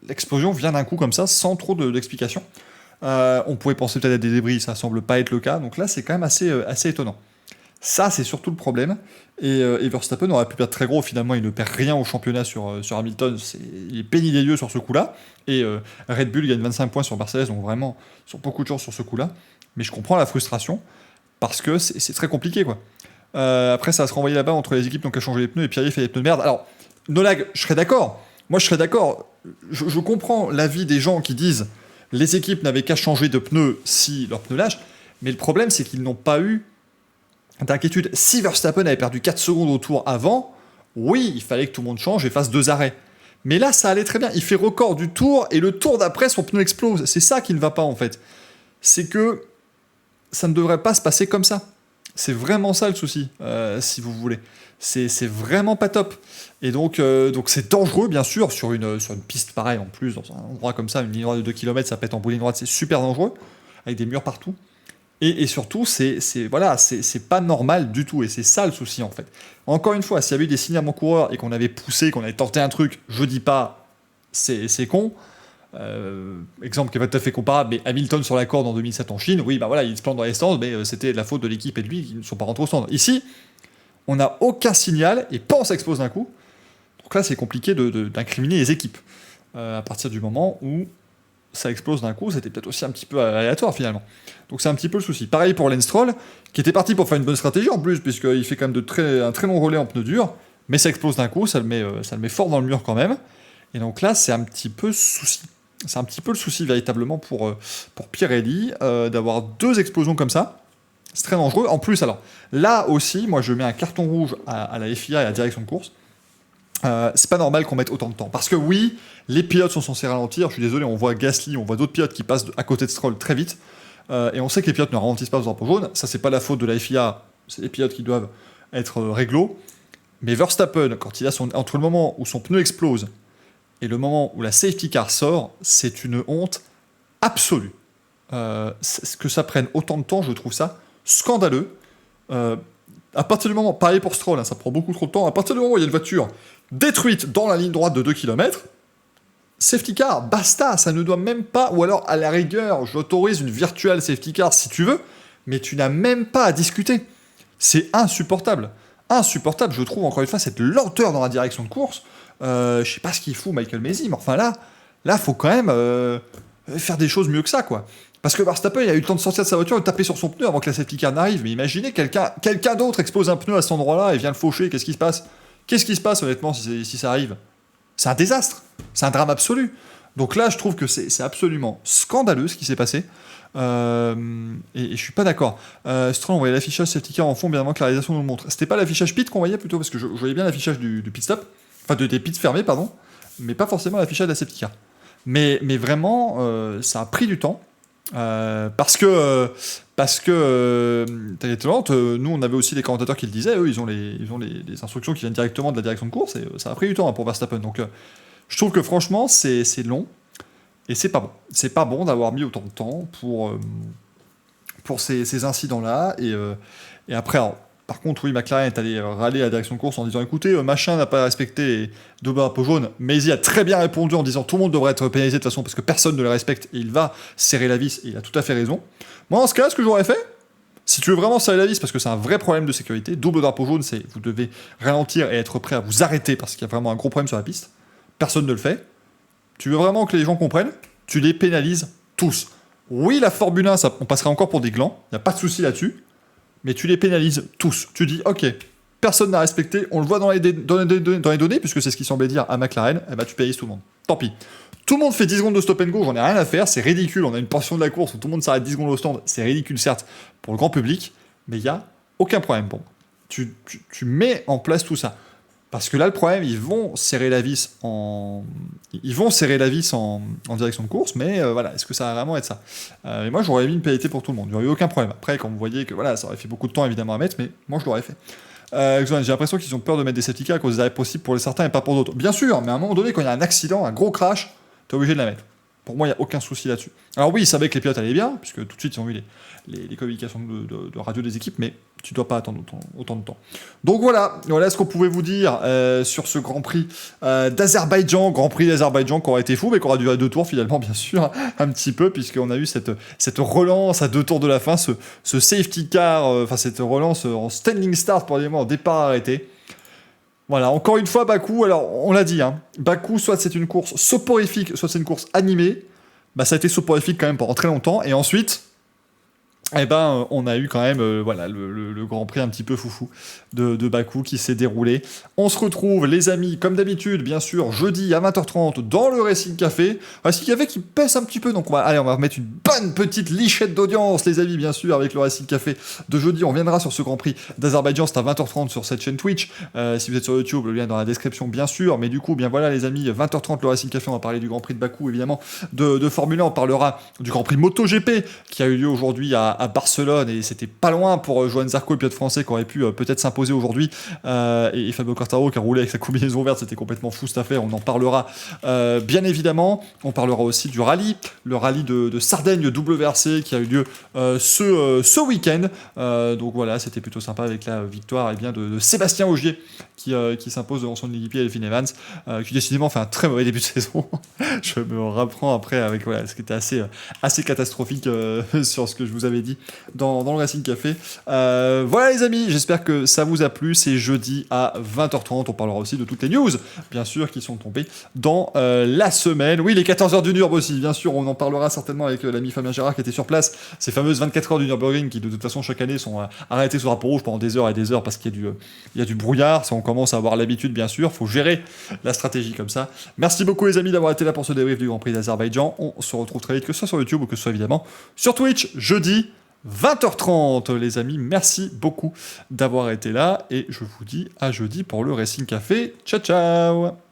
l'explosion vient d'un coup comme ça, sans trop d'explications. On pouvait penser peut-être à des débris, ça semble pas être le cas, donc là c'est quand même assez étonnant. Ça, c'est surtout le problème. Et Verstappen aurait pu perdre très gros. Finalement, il ne perd rien au championnat sur Hamilton. Il est péni des yeux sur ce coup-là. Et Red Bull gagne 25 points sur Mercedes. Donc vraiment, ils ont beaucoup de chance sur ce coup-là. Mais je comprends la frustration. Parce que c'est très compliqué, quoi. Après, ça va se renvoyer là-bas entre les équipes qui ont qu'à changer les pneus. Et Pierre fait des pneus de merde. Alors, Nolag, je serais d'accord. Moi, je serais d'accord. Je comprends l'avis des gens qui disent les équipes n'avaient qu'à changer de pneus si leur pneu lâche. Mais le problème, c'est qu'ils n'ont pas eu d'inquiétude. Si Verstappen avait perdu 4 secondes au tour avant, oui, il fallait que tout le monde change et fasse 2 arrêts. Mais là, ça allait très bien. Il fait record du tour et le tour d'après, son pneu explose. C'est ça qui ne va pas, en fait. C'est que ça ne devrait pas se passer comme ça. C'est vraiment ça le souci, si vous voulez. C'est vraiment pas top. Et donc c'est dangereux, bien sûr, sur une piste pareille en plus, dans un endroit comme ça, une ligne droite de 2 km, ça pète en bout de ligne droite, c'est super dangereux, avec des murs partout. Et surtout, c'est pas normal du tout, et c'est ça le souci en fait. Encore une fois, s'il y avait eu des signes à mon coureur et qu'on avait poussé, qu'on avait tenté un truc, je dis pas c'est con. Exemple qui est pas tout à fait comparable, mais Hamilton sur la corde en 2007 en Chine, oui, bah voilà, il se plante dans les stands, mais c'était de la faute de l'équipe et de lui qui ne sont pas rentrés au stand. Ici, on n'a aucun signal et ça explose d'un coup. Donc là, c'est compliqué d'incriminer les équipes. À partir du moment où ça explose d'un coup, c'était peut-être aussi un petit peu aléatoire finalement. Donc c'est un petit peu le souci. Pareil pour Lance Stroll, qui était parti pour faire une bonne stratégie en plus, puisqu'il fait quand même un très long relais en pneu dur, mais ça explose d'un coup, ça le met fort dans le mur quand même. Et donc là, c'est un petit peu souci. C'est un petit peu le souci véritablement pour Pirelli, d'avoir 2 explosions comme ça. C'est très dangereux. En plus, alors, là aussi, moi je mets un carton rouge à la FIA et à la direction de course. C'est pas normal qu'on mette autant de temps. Parce que oui, les pilotes sont censés ralentir. Je suis désolé, on voit Gasly, on voit d'autres pilotes qui passent à côté de Stroll très vite. Et on sait que les pilotes ne ralentissent pas aux drapeaux jaunes. Ça, c'est pas la faute de la FIA. C'est les pilotes qui doivent être réglo. Mais Verstappen, quand il a entre le moment où son pneu explose et le moment où la safety car sort, c'est une honte absolue. Que ça prenne autant de temps, je trouve ça scandaleux. À partir du moment, pareil pour Stroll, hein, ça prend beaucoup trop de temps, à partir du moment où il y a une voiture détruite dans la ligne droite de 2 km, safety car, basta, ça ne doit même pas, ou alors à la rigueur, j'autorise une virtual safety car si tu veux, mais tu n'as même pas à discuter. C'est insupportable. Insupportable, je trouve, encore une fois, cette lenteur dans la direction de course. Je sais pas ce qu'il fout Michael Masi, mais enfin là, faut quand même faire des choses mieux que ça, quoi. Parce que Verstappen, il a eu le temps de sortir de sa voiture et de taper sur son pneu avant que la safety car n'arrive. Mais imaginez, quelqu'un d'autre explose un pneu à cet endroit-là et vient le faucher, qu'est-ce qui se passe ? Qu'est-ce qui se passe, honnêtement, si ça arrive ? C'est un désastre. C'est un drame absolu. Donc là, je trouve que c'est absolument scandaleux ce qui s'est passé. Et je suis pas d'accord. Stroll, on voyait l'affichage safety car en fond, bien avant que la réalisation nous le montre. C'était pas l'affichage pit qu'on voyait plutôt, parce que je voyais bien l'affichage du pit stop, enfin des pits fermés, pardon, mais pas forcément l'affichage de la safety car. Mais vraiment, ça a pris du temps. Parce que t'es étonnante, nous on avait aussi des commentateurs qui le disaient, eux ils ont les instructions qui viennent directement de la direction de course et ça a pris du temps pour Verstappen. Donc je trouve que franchement c'est long et c'est pas bon. C'est pas bon d'avoir mis autant de temps pour ces incidents-là et après. Alors, par contre, oui, McLaren est allé râler à la direction de course en disant écoutez, machin n'a pas respecté les 2 drapeaux jaunes. Maisie a très bien répondu en disant tout le monde devrait être pénalisé de toute façon parce que personne ne le respecte et il va serrer la vis et il a tout à fait raison. Moi, dans ce cas-là, ce que j'aurais fait, si tu veux vraiment serrer la vis parce que c'est un vrai problème de sécurité, double drapeau jaune, c'est vous devez ralentir et être prêt à vous arrêter parce qu'il y a vraiment un gros problème sur la piste. Personne ne le fait. Tu veux vraiment que les gens comprennent ? Tu les pénalises tous. Oui, la Formule 1, on passerait encore pour des glands, il n'y a pas de souci là-dessus, mais tu les pénalises tous. Tu dis, ok, personne n'a respecté, on le voit dans les données, puisque c'est ce qu'il semblait dire à McLaren, eh ben, tu pénalises tout le monde. Tant pis. Tout le monde fait 10 secondes de stop and go, j'en ai rien à faire, c'est ridicule, on a une portion de la course où tout le monde s'arrête 10 secondes au stand, c'est ridicule certes pour le grand public, mais il n'y a aucun problème. Bon, tu mets en place tout ça. Parce que là, le problème, ils vont serrer la vis en direction de course, mais voilà, est-ce que ça va vraiment être ça Et moi, j'aurais mis une pénalité pour tout le monde, il n'y aurait eu aucun problème. Après, quand vous voyez que voilà, ça aurait fait beaucoup de temps évidemment à mettre, mais moi, je l'aurais fait. J'ai l'impression qu'ils ont peur de mettre des safety cars à cause des arrêts possibles pour les certains et pas pour d'autres. Bien sûr, mais à un moment donné, quand il y a un accident, un gros crash, t'es obligé de la mettre. Pour moi, il n'y a aucun souci là-dessus. Alors oui, ils savaient que les pilotes allaient bien, puisque tout de suite, ils ont eu les communications de radio des équipes, mais tu dois pas attendre autant de temps. Donc voilà ce qu'on pouvait vous dire sur ce Grand Prix d'Azerbaïdjan, Grand Prix d'Azerbaïdjan qui aurait été fou, mais qui aura duré 2 tours finalement, bien sûr, un petit peu, puisqu'on a eu cette relance à 2 tours de la fin, ce safety car, cette relance en standing start pour les mots, en départ arrêté. Voilà, encore une fois, Bakou, alors on l'a dit, hein, Bakou, soit c'est une course soporifique, soit c'est une course animée, bah ça a été soporifique quand même pendant très longtemps, et ensuite, eh ben, on a eu quand même le Grand Prix un petit peu foufou de Bakou qui s'est déroulé. On se retrouve, les amis, comme d'habitude, bien sûr, jeudi à 20h30 dans le Racing Café. Racing Café qui pèse un petit peu, donc on va remettre une bonne petite lichette d'audience, les amis, bien sûr, avec le Racing Café de jeudi. On viendra sur ce Grand Prix d'Azerbaïdjan, c'est à 20h30 sur cette chaîne Twitch. Si vous êtes sur YouTube, le lien est dans la description, bien sûr. Mais du coup, bien voilà, les amis, 20h30 le Racing Café, on va parler du Grand Prix de Bakou, évidemment, de Formule 1. On parlera du Grand Prix MotoGP qui a eu lieu aujourd'hui à Barcelone, et c'était pas loin pour Johan Zarco, le pilote français, qui aurait pu peut-être s'imposer aujourd'hui, et Fabio Quartararo qui a roulé avec sa combinaison verte, c'était complètement fou cette affaire, on en parlera bien évidemment. On parlera aussi du rallye, le rallye de Sardaigne WRC qui a eu lieu ce week-end, donc voilà, c'était plutôt sympa avec la victoire de Sébastien Ogier qui s'impose devant son équipier Elfyn Evans, qui décidément fait un très mauvais début de saison. Je me rapprends après avec ce qui était assez catastrophique sur ce que je vous avais dit dans le Racing Café. Voilà les amis, j'espère que ça vous a plu. C'est jeudi à 20h30. On parlera aussi de toutes les news, bien sûr, qui sont tombées dans la semaine. Oui, les 14 heures du Nürburgring aussi, bien sûr, on en parlera certainement avec l'ami Fabien Gérard qui était sur place. Ces fameuses 24 heures du Nürburgring qui de toute façon chaque année sont arrêtées sous drapeau rouge pendant des heures et des heures parce qu'il y a du brouillard. Ça, on commence à avoir l'habitude, bien sûr. Faut gérer la stratégie comme ça. Merci beaucoup les amis d'avoir été là pour ce débrief du Grand Prix d'Azerbaïdjan. On se retrouve très vite, que ce soit sur YouTube ou que ce soit évidemment sur Twitch, jeudi 20h30 les amis, merci beaucoup d'avoir été là et je vous dis à jeudi pour le Racing Café. Ciao ciao.